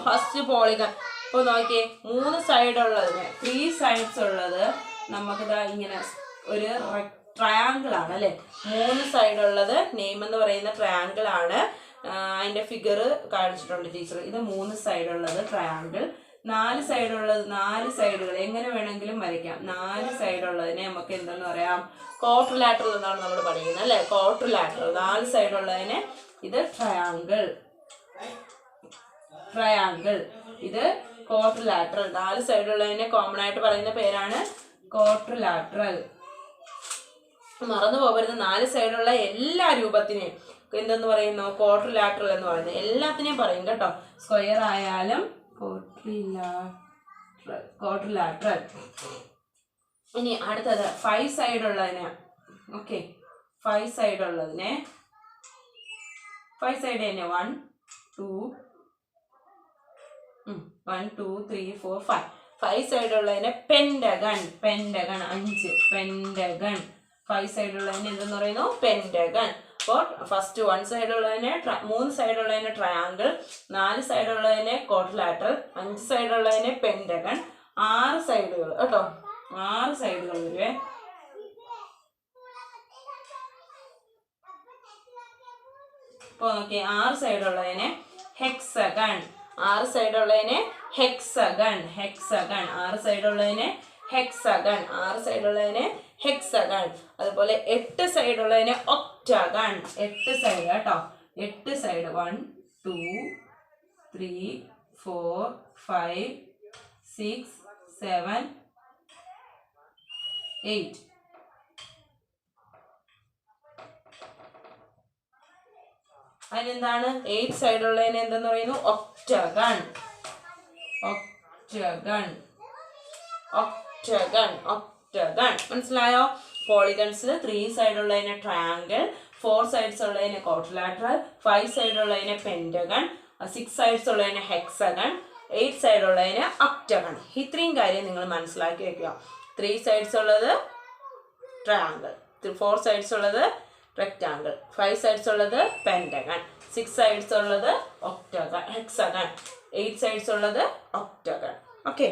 ഫസ്റ്റ് പോളിഗൺ ഇപ്പോൾ നോക്കിയേ, 3 സൈഡ് ഉള്ളതിന് 3 സൈഡ്സ് ഉള്ളത് നമുക്കിതാ ഇങ്ങനെ ഒരു ട്രയാങ്കിൾ ആണ് അല്ലേ. 3 സൈഡ് ഉള്ളത് നെയിം എന്ന് പറയുന്ന ട്രയാങ്കിൾ ആണ്. അതിന്റെ ഫിഗർ കാണിച്ചിട്ടുണ്ട് ടീച്ചർ. ഇത് 3 സൈഡ് ഉള്ളത് ട്രയാങ്കിൾ. 4 സൈഡ് ഉള്ളത് 4 സൈഡുകൾ എങ്ങനെ വേണമെങ്കിലും വരയ്ക്കാം. 4 സൈഡ് ഉള്ളതിനെ നമുക്ക് എന്തെന്ന് പറയാം? ക്വാഡ്രിലാറ്ററൽ എന്നാണ് നമ്മൾ പഠിക്കുന്നത് അല്ലേ. ക്വാഡ്രിലാറ്ററൽ 4 സൈഡ് ഉള്ളതിനെ ഇത് ട്രയാങ്കിൾ. ഇത് ക്വാഡ്രിലാറ്ററൽ. 4 സൈഡ് ഉള്ളതിനെ കോമൺ ആയിട്ട് പറയുന്ന പേരാണ് ക്വാഡ്രിലാറ്ററൽ. മറന്നു പോകരുത്. 4 സൈഡുള്ള എല്ലാ രൂപത്തിനെയും എന്തെന്ന് പറയുന്നു? ക്വാഡ്രിലാറ്ററൽ എന്ന് പറയുന്നത്. എല്ലാത്തിനെയും പറയും കേട്ടോ. സ്ക്വയർ ആയാലും ക്വാഡ്രിലാറ്ററൽ. ഇനി അടുത്തത് 5 സൈഡ് ഉള്ളതിനെ. ഓക്കെ, 5 സൈഡ് ഉള്ളതിനെ 5 സൈഡ് തന്നെ 1 2 3 4 5. 5 സൈഡ് ഉള്ളതിനെ പെന്റഗൺ. 5 പെന്റഗൺ. 5 സൈഡ് ഉള്ളതിനെ എന്തെന്ന് പറയുന്നു? പെന്റഗൺ. അപ്പോൾ ഫസ്റ്റ് 1 സൈഡ് ഉള്ളതിനെ 3 സൈഡ് ഉള്ളതിനെ ട്രയാങ്കിൾ, 4 സൈഡ് ഉള്ളതിനെ ക്വാഡ്രിലാറ്ററൽ, 5 സൈഡ് ഉള്ളതിനെ പെന്റഗൺ. 6 സൈഡുകൾ കേട്ടോ. 6 സൈഡുകൾ വരുവേ. ഇപ്പോൾ നോക്കി 6 സൈഡ് ഉള്ളതിനെ ഹെക്സഗൺ. 6 സൈഡ് ഉള്ളതിനെ ഹെക്സഗൺ. 6 സൈഡ് ഉള്ളതിനെ ഹെക്സഗൺ. 6 സൈഡ് ഉള്ളതിനെ ഹെക്സഗൺ. അതുപോലെ 8 സൈഡ് ഉള്ളതിനെ ഒക്ടഗൺ. 8 സൈഡ് കേട്ടോ. 8 സൈഡ് 1 2 3 4 5 6 7 8. അതിനെന്താണ്? 8 സൈഡ് ഉള്ളതിനെ എന്തെന്ന് പറയുന്നു? ഒക്ടഗൺ. മനസ്സിലായോ? പോളിഗൺസിൽ 3 സൈഡ് ഉള്ളതിനെ ട്രയാങ്കിൾ, 4 സൈഡ്സ് ഉള്ളതിനെ ക്വാഡ്രിലാറ്ററൽ, 5 സൈഡ് ഉള്ളതിനെ പെന്റഗൺ, 6 സൈഡ്സ് ഉള്ളതിനെ ഹെക്സഗൺ, 8 സൈഡ് ഉള്ളതിനെ ഒക്ടഗൺ. ഇത്രയും കാര്യം നിങ്ങൾ മനസ്സിലാക്കി വെക്കുക. 3 സൈഡ്സ് ഉള്ളത് ട്രയാങ്കിൾ, 4 സൈഡ്സ് ഉള്ളത് റെക്റ്റാങ്കിൾ, 5 സൈഡ്സ് ഉള്ളത് പെന്റഗൺ, 6 സൈഡ്സ് ഉള്ളത് ഒക്ടഗൺ ഹെക്സഗൺ, 8 സൈഡ്സ് ഉള്ളത് ഒക്ടഗൺ. ഓക്കെ,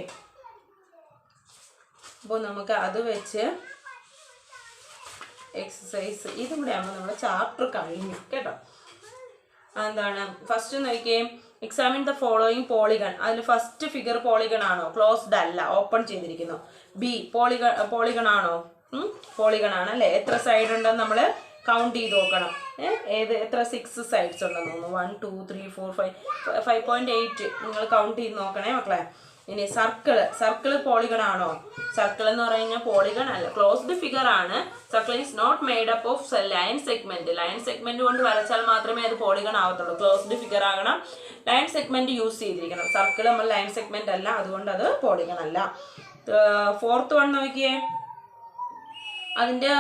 അപ്പോൾ നമുക്ക് അത് വെച്ച് എക്സസൈസ് ഇതും കൂടെ ആകുമ്പോൾ നമ്മുടെ ചാപ്റ്റർ കഴിഞ്ഞു കേട്ടോ. എന്താണ് ഫസ്റ്റ് നോക്കിയേ, എക്സാമിൻ ദ ഫോളോയിങ് പോളിഗൺ. അതിൽ ഫസ്റ്റ് ഫിഗർ പോളിഗൺ ആണോ? ക്ലോസ്ഡ് അല്ല, ഓപ്പൺ ചെയ്തിരിക്കുന്നു. ബി പോളിഗൺ ആണോ? പോളിഗൺ ആണ് അല്ലേ. എത്ര സൈഡ് ഉണ്ടെന്ന് നമ്മൾ കൗണ്ട് ചെയ്ത് നോക്കണം. എത്ര 6 സൈഡ്സ് ഉണ്ടെന്ന് തോന്നുന്നു. 1 2 3 4 5 5.8 നിങ്ങൾ കൗണ്ട് ചെയ്ത് നോക്കണേ മക്കളെ. ഇനി സർക്കിള് പോളിഗൺ ആണോ? സർക്കിൾ എന്ന് പറഞ്ഞാൽ പോളിഗൺ അല്ല, ക്ലോസ്ഡ് ഫിഗർ ആണ്. Circle is not made up of line segment. Line segment കൊണ്ട് വരച്ചാൽ മാത്രമേ അത് പോളിഗൺ ആവത്തുള്ളൂ. ക്ലോസ്ഡ് ഫിഗർ ആകണം, ലൈൻ സെഗ്മെന്റ് യൂസ് ചെയ്തിരിക്കണം. സർക്കിൾ നമ്മൾ ലൈൻ സെഗ്മെന്റ് അല്ല, അതുകൊണ്ട് അത് പോളിഗൺ അല്ല. ഫോർത്ത് വൺ നോക്കിയേ, അതിൻ്റെ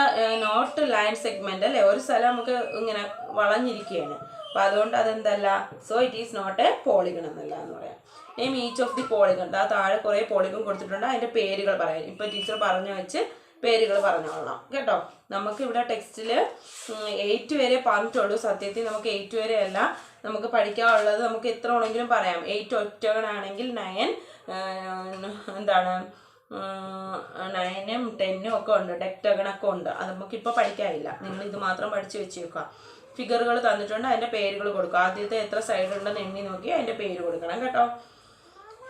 നോട്ട് ലൈൻ സെഗ്മെന്റ് അല്ലേ. ഒരു സ്ഥലം നമുക്ക് ഇങ്ങനെ വളഞ്ഞിരിക്കുകയാണ്, അപ്പം അതുകൊണ്ട് അതെന്തല്ല, so it is not a polygon എന്നല്ല എന്ന് പറയാം. Name each of the polygon. താഴെ കുറേ പോളിഗൺ കൊടുത്തിട്ടുണ്ട്, അതിൻ്റെ പേരുകൾ പറയാം. ഇപ്പോൾ ടീച്ചർ പറഞ്ഞു വെച്ച് പേരുകൾ പറഞ്ഞോളാം കേട്ടോ. നമുക്കിവിടെ ടെക്സ്റ്റിൽ 8 വരെ പറഞ്ഞിട്ടുള്ളൂ. സത്യത്തിൽ നമുക്ക് 8 വരെ അല്ല നമുക്ക് പഠിക്കാനുള്ളത്. നമുക്ക് എത്ര വേണമെങ്കിലും പറയാം. 8 ഒറ്റകളാണെങ്കിൽ 9 എന്താണ് 9ഉം 10ഉം ഒക്കെ ഉണ്ട്, ഡെക്റ്റഗണൊക്കെ ഉണ്ട്. അത് നമുക്കിപ്പോൾ പഠിക്കാനില്ല. നിങ്ങൾ ഇത് മാത്രം പഠിച്ച് വെച്ചേക്കുക. ഫിഗറുകൾ തന്നിട്ടുണ്ട്, അതിൻ്റെ പേരുകൾ കൊടുക്കുക. ആദ്യത്തെ എത്ര സൈഡ് ഉണ്ടെന്ന് എണ്ണി നോക്കി അതിൻ്റെ പേര് കൊടുക്കണം കേട്ടോ.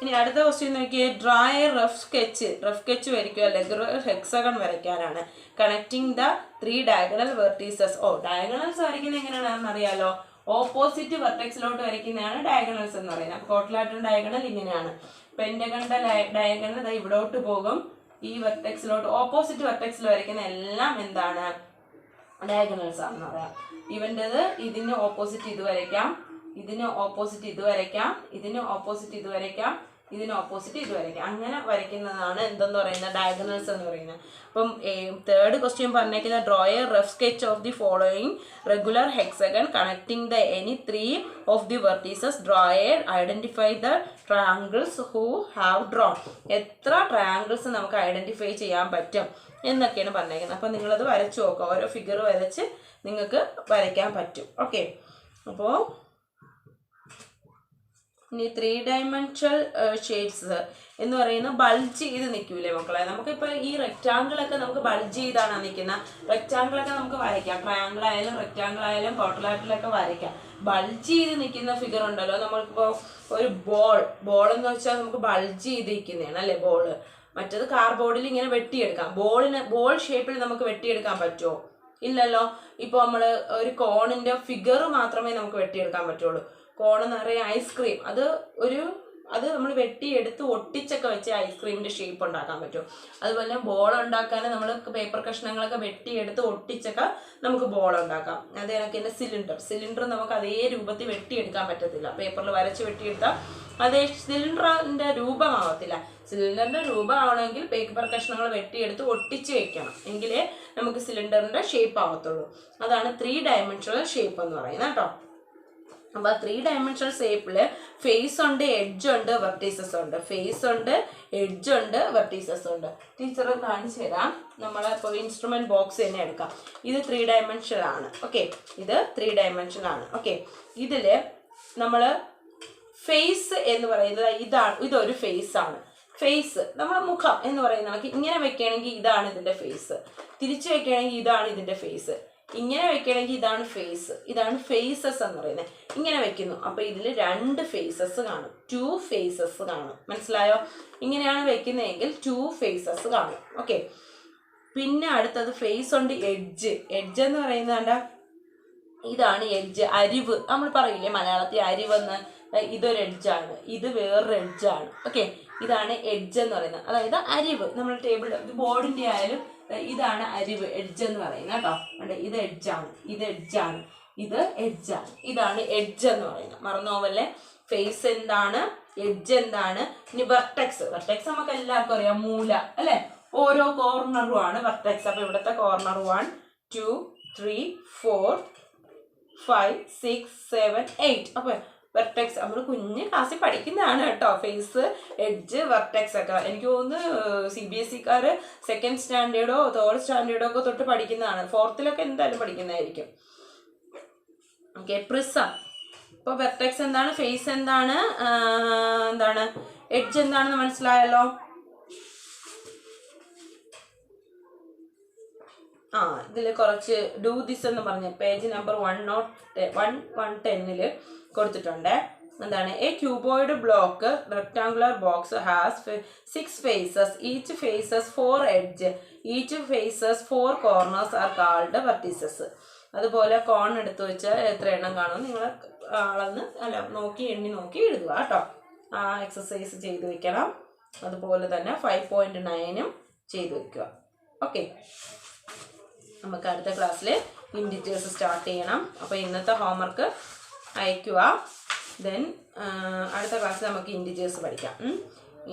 ഇനി അടുത്ത ക്വസ്റ്റ്യൻ നോക്കിയേ, draw a rough sketch. Rough sketch വരയ്ക്കുക, അല്ലെങ്കിൽ ഹെക്സഗൺ വരയ്ക്കാനാണ്. Connecting the 3 diagonal vertices. Diagonals വരയ്ക്കുന്നത് എങ്ങനെയാണെന്ന് അറിയാലോ. ഓപ്പോസിറ്റ് വെർട്ടെക്സിലോട്ട് വരയ്ക്കുന്നതാണ് ഡയഗണൽസ് എന്ന് പറയുന്നത്. ക്വാഡ്രിലാറ്ററൽ ഡയഗണൽ ഇങ്ങനെയാണ്. പെന്റഗണിന്റെ ഡയഗണൽ ഇവിടോട്ട് പോകും, ഈ വെർട്ടെക്സിലോട്ട് ഓപ്പോസിറ്റ് വെർട്ടെക്സിൽ വരയ്ക്കുന്ന എല്ലാം എന്താണ്, ഡയഗണൽസ് ആണെന്ന് പറയാം. ഇവൻ്റെത് ഇതിന് ഓപ്പോസിറ്റ് ഇത് വരയ്ക്കാം, ഇതിന് ഓപ്പോസിറ്റ് ഇത് വരയ്ക്കാം, ഇതിന് ഓപ്പോസിറ്റ് ഇത് വരയ്ക്കാം, ഇതിന് ഓപ്പോസിറ്റ് ഇത് വരയ്ക്കാം. അങ്ങനെ വരയ്ക്കുന്നതാണ് എന്തെന്ന് പറയുന്നത്, ഡയഗണൽസ് എന്ന് പറയുന്നത്. അപ്പം തേർഡ് ക്വസ്റ്റ്യൻ പറഞ്ഞേക്കുന്ന draw a rough sketch of the following regular hexagon connecting the any 3 of the vertices. Draw a identify the triangles who have drawn. എത്ര ട്രയാങ്കിൾസ് നമുക്ക് ഐഡന്റിഫൈ ചെയ്യാൻ പറ്റും എന്നൊക്കെയാണ് പറഞ്ഞേക്കുന്നത്. അപ്പം നിങ്ങളത് വരച്ചു നോക്കുക. ഓരോ ഫിഗർ വരച്ച് നിങ്ങൾക്ക് വരയ്ക്കാൻ പറ്റും. ഓക്കെ, അപ്പോൾ ഇനി 3 ഡയമെൻഷണൽ ഷേപ്സ് എന്ന് പറയുന്ന ബൾജ് ചെയ്ത് നിൽക്കൂലേ മക്കളെ. നമുക്കിപ്പോൾ ഈ റെക്റ്റാങ്കിളൊക്കെ നമുക്ക് ബൾജ് ചെയ്താണ് നിൽക്കുന്നത്. റെക്റ്റാങ്കിളൊക്കെ നമുക്ക് വരയ്ക്കാം, ട്രയാങ്കിൾ ആയാലും റെക്റ്റാങ്കിൾ ആയാലും ക്വാഡ്രിലാറ്ററലൊക്കെ വരയ്ക്കാം. ബൾജ് ചെയ്ത് നിൽക്കുന്ന ഫിഗർ ഉണ്ടല്ലോ, നമ്മൾക്കിപ്പോൾ ഒരു ബോൾ എന്ന് വെച്ചാൽ നമുക്ക് ബൾജ് ചെയ്ത് നിൽക്കുന്നതാണ് അല്ലേ ബോള്. മറ്റത് കാർഡ്ബോർഡിൽ ഇങ്ങനെ വെട്ടിയെടുക്കാം. ബോൾ ഷേപ്പിൽ നമുക്ക് വെട്ടിയെടുക്കാൻ പറ്റുമോ? ഇല്ലല്ലോ. ഇപ്പോൾ നമ്മൾ ഒരു കോണിൻ്റെ ഫിഗർ മാത്രമേ നമുക്ക് വെട്ടിയെടുക്കാൻ പറ്റുള്ളൂ. കോൺ എന്ന് പറയുക ഐസ്ക്രീം, അത് നമ്മൾ വെട്ടിയെടുത്ത് ഒട്ടിച്ചൊക്കെ വെച്ച് ഐസ്ക്രീമിൻ്റെ ഷേപ്പ് ഉണ്ടാക്കാൻ പറ്റും. അതുപോലെ ബോൾ ഉണ്ടാക്കാൻ നമ്മൾ പേപ്പർ കഷ്ണങ്ങളൊക്കെ വെട്ടിയെടുത്ത് ഒട്ടിച്ചൊക്കെ നമുക്ക് ബോൾ ഉണ്ടാക്കാം. അത് കണക്ക് തന്നെ സിലിണ്ടർ നമുക്ക് അതേ രൂപത്തിൽ വെട്ടിയെടുക്കാൻ പറ്റത്തില്ല. പേപ്പറിൽ വരച്ച് വെട്ടിയെടുത്താൽ അതേ സിലിണ്ടറിൻ്റെ രൂപമാവത്തില്ല. സിലിണ്ടറിൻ്റെ രൂപമാവണമെങ്കിൽ പേപ്പർ കഷ്ണങ്ങൾ വെട്ടിയെടുത്ത് ഒട്ടിച്ച് വെക്കണം, എങ്കിലേ നമുക്ക് സിലിണ്ടറിൻ്റെ ഷേപ്പ് ആവത്തുള്ളൂ. അതാണ് 3 ഡയമെൻഷണൽ ഷേപ്പ് എന്ന് പറയുന്നത് കേട്ടോ. അപ്പോൾ 3 ഡയമെൻഷണൽ ഷേപ്പിൽ ഫേസ് ഉണ്ട്, എഡ്ജ് ഉണ്ട്, വെർട്ടീസസ് ഉണ്ട്. ഫേസ് ഉണ്ട്, എഡ്ജ് ഉണ്ട്, വെർട്ടീസസ് ഉണ്ട്. ടീച്ചർ കാണിച്ചു തരാം. നമ്മളിപ്പോൾ ഇൻസ്ട്രുമെന്റ് ബോക്സ് തന്നെ എടുക്കാം. ഇത് 3 ഡയമെൻഷണൽ ആണ്. ഓക്കെ, ഇത് 3 ഡയമെൻഷണൽ ആണ്. ഓക്കെ, ഇതിൽ നമ്മൾ ഫേസ് എന്ന് പറയുന്നത് ഇതൊരു ഫേസ് ആണ്. ഫേസ് നമ്മുടെ മുഖം എന്ന് പറയുന്നത് ഇങ്ങനെ വെക്കുകയാണെങ്കിൽ ഇതാണ് ഇതിൻ്റെ ഫേസ്, തിരിച്ചു വെക്കുകയാണെങ്കിൽ ഇതാണ് ഇതിൻ്റെ ഫേസ്, ഇങ്ങനെ വെക്കണമെങ്കിൽ ഇതാണ് ഫേസ്. ഇതാണ് ഫേസസ് എന്ന് പറയുന്നത്. ഇങ്ങനെ വെക്കുന്നു, അപ്പോൾ ഇതിൽ 2 ഫേസസ് കാണും, 2 ഫേസസ് കാണും. മനസ്സിലായോ? ഇങ്ങനെയാണ് വെക്കുന്നതെങ്കിൽ 2 ഫേസസ് കാണും. ഓക്കെ, പിന്നെ അടുത്തത് ഫേസ് ഉണ്ട്, എഡ്ജ്. എഡ്ജ് എന്ന് പറയുന്നത് ഇതാണ് എഡ്ജ്, അരിവ്. നമ്മൾ പറയില്ലേ മലയാളത്തിൽ അരിവെന്ന്. ഇതൊരു എഡ്ജാണ്, ഇത് വേറൊരു എഡ്ജാണ്. ഓക്കെ, ഇതാണ് എഡ്ജ് എന്ന് പറയുന്നത്, അതായത് അരിവ്. നമ്മൾ ടേബിൾ ബോർഡിൻ്റെ ആയാലും ഇതാണ് അരിവ്, എഡ്ജ് എന്ന് പറയുന്നത് കേട്ടോ. ഇത് എഡ്ജാണ്, ഇത് എഡ്ജാണ്, ഇത് എഡ്ജാണ്. ഇതാണ് എഡ്ജ് എന്ന് പറയുന്നത്. മറന്നോവല്ലേ. ഫേസ് എന്താണ്, എഡ്ജ് എന്താണ്. ഇനി വെർട്ടെക്സ് നമുക്ക് എല്ലാവർക്കും അറിയാം, മൂല അല്ലെ. ഓരോ കോർണറും ആണ് വെർട്ടെക്സ്. അപ്പൊ ഇവിടുത്തെ കോർണർ 1 2 3 4 5 6 7 8. അപ്പൊ വെർട്ടെക്സ് നമ്മൾ കുഞ്ഞ് ക്ലാസ്സിൽ പഠിക്കുന്നതാണ് കേട്ടോ. ഫേസ്, എഡ്ജ്, വെർട്ടെക്സ് ഒക്കെ എനിക്ക് തോന്നുന്നു CBSE-കാർ 2nd സ്റ്റാൻഡേർഡോ 3rd സ്റ്റാൻഡേർഡോ ഒക്കെ തൊട്ട് പഠിക്കുന്നതാണ്. 4th എന്തായാലും പഠിക്കുന്നതായിരിക്കും. Okay, prism. ഇപ്പോൾ വെർട്ടെക്സ് എന്താണ്, ഫേസ് എന്താണ്, എഡ്ജ് എന്താണെന്ന് മനസ്സിലായല്ലോ. ഇതിൽ കുറച്ച് ഡൂ ദിസ് എന്ന് പറഞ്ഞ പേജ് നമ്പർ 110 കൊടുത്തിട്ടുണ്ട്. എന്താണ്, a cuboid block rectangular box has 6 faces, each faces 4 edge, each faces 4 corners are called vertices. അതുപോലെ കോൺ എടുത്തു വെച്ചാൽ എത്ര എണ്ണം കാണും നിങ്ങൾ നോക്കി എണ്ണി നോക്കി എഴുതുക കേട്ടോ. ആ എക്സസൈസ് ചെയ്ത് വെക്കണം. അതുപോലെ തന്നെ 5.9 ചെയ്ത് വെക്കുക. ഓക്കെ, നമുക്ക് അടുത്ത ക്ലാസ്സിൽ ഇൻഡിജേഴ്സ് സ്റ്റാർട്ട് ചെയ്യണം. അപ്പോൾ ഇന്നത്തെ ഹോംവർക്ക് അയക്കുക. ദെൻ അടുത്ത ക്ലാസ്സിൽ നമുക്ക് ഇൻഡിജേഴ്സ് പഠിക്കാം.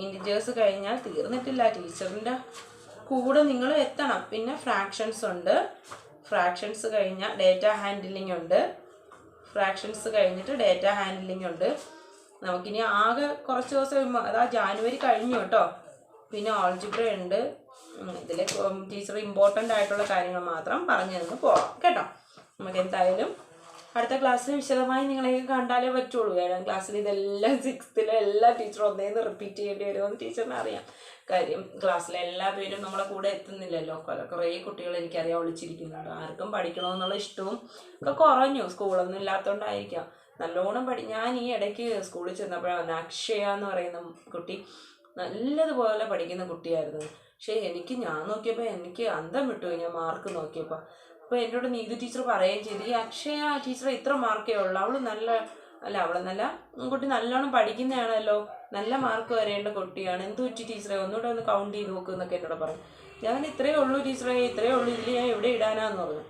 ഇൻഡിജേഴ്സ് കഴിഞ്ഞാൽ തീർന്നിട്ടില്ല, ടീച്ചറിൻ്റെ കൂടെ നിങ്ങൾ എത്തണം. പിന്നെ ഫ്രാക്ഷൻസ് ഉണ്ട്. ഫ്രാക്ഷൻസ് കഴിഞ്ഞാൽ ഡേറ്റ ഹാൻഡിലിംഗ് ഉണ്ട്. ഫ്രാക്ഷൻസ് കഴിഞ്ഞിട്ട് ഡേറ്റ ഹാൻഡിലിംഗ് ഉണ്ട്. നമുക്കിനി ആകെ കുറച്ച് ദിവസം, അതാ ജാനുവരി കഴിഞ്ഞു കേട്ടോ. പിന്നെ ആൾജിബ്ര ഉണ്ട്, ഇതിൽ ടീച്ചർ ഇമ്പോർട്ടൻ്റ് ആയിട്ടുള്ള കാര്യങ്ങൾ മാത്രം പറഞ്ഞു തന്ന് പോകാം കേട്ടോ. നമുക്ക് എന്തായാലും അടുത്ത ക്ലാസ്സിൽ വിശദമായി നിങ്ങളെയൊക്കെ കണ്ടാലേ പറ്റുള്ളൂ. 7ാം ക്ലാസ്സിൽ ഇതെല്ലാം 6th എല്ലാ ടീച്ചറും ഒന്നേന്ന് റിപ്പീറ്റ് ചെയ്യേണ്ടി വരുമെന്ന് ടീച്ചറിന് അറിയാം. കാര്യം ക്ലാസ്സിലെ എല്ലാ പേരും നമ്മളെ കൂടെ എത്തുന്നില്ലല്ലോ. കുറേ കുട്ടികൾ എനിക്കറിയാം ഒളിച്ചിരിക്കുന്നുണ്ട്. ആർക്കും പഠിക്കണമെന്നുള്ള ഇഷ്ടവും ഒക്കെ കുറഞ്ഞു, സ്കൂളൊന്നും ഇല്ലാത്തതുകൊണ്ടായിരിക്കാം. നല്ലോണം ഞാൻ ഈ ഇടയ്ക്ക് സ്കൂളിൽ ചെന്നപ്പോഴാണ് അക്ഷയ എന്ന് പറയുന്ന കുട്ടി നല്ലതുപോലെ പഠിക്കുന്ന കുട്ടിയായിരുന്നു. പക്ഷേ ഞാൻ നോക്കിയപ്പോൾ എനിക്ക് അന്തം വിട്ടു ഞാൻ മാർക്ക് നോക്കിയപ്പോൾ. അപ്പോൾ എന്നോട് നീതു ടീച്ചർ പറയുകയും ചെയ്തു, ഈ അക്ഷയ ടീച്ചർ ഇത്ര മാർക്കേ ഉള്ളൂ, അവൾ നല്ല കുട്ടി നല്ലോണം പഠിക്കുന്നതാണല്ലോ, നല്ല മാർക്ക് വരേണ്ട കുട്ടിയാണ്, എന്ത് പറ്റി ടീച്ചറെ ഒന്നുകൂടെ ഒന്ന് കൗണ്ട് ചെയ്ത് നോക്കുക എന്നൊക്കെ എന്നോട് പറഞ്ഞു. ഞാൻ ഇത്രയേ ഉള്ളൂ ടീച്ചറെ, ഇത്രയേ ഉള്ളൂ, ഇല്ല ഞാൻ എവിടെ ഇടാനാന്ന് പറഞ്ഞു.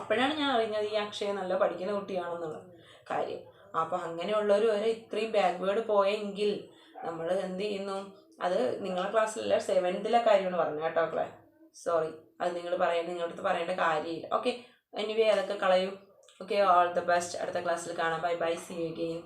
അപ്പോഴാണ് ഞാൻ അറിഞ്ഞത് ഈ അക്ഷയ നല്ല പഠിക്കുന്ന കുട്ടിയാണെന്നുള്ള കാര്യം. അപ്പം അങ്ങനെയുള്ളവർ വരെ ഇത്രയും ബാക്ക്വേർഡ് പോയെങ്കിൽ നമ്മൾ എന്ത് ചെയ്യുന്നു? അത് നിങ്ങളെ ക്ലാസ്സിലല്ല 7th കാര്യമാണ് പറഞ്ഞത് കേട്ടോ മക്കളെ. സോറി, അത് നിങ്ങളുടെ അടുത്ത് പറയേണ്ട കാര്യമില്ല. ഓക്കെ, എനിവേ അതൊക്കെ കളയൂ. Okay, all the best. അടുത്ത ക്ലാസ്സിൽ കാണാം. Bye bye, see you again.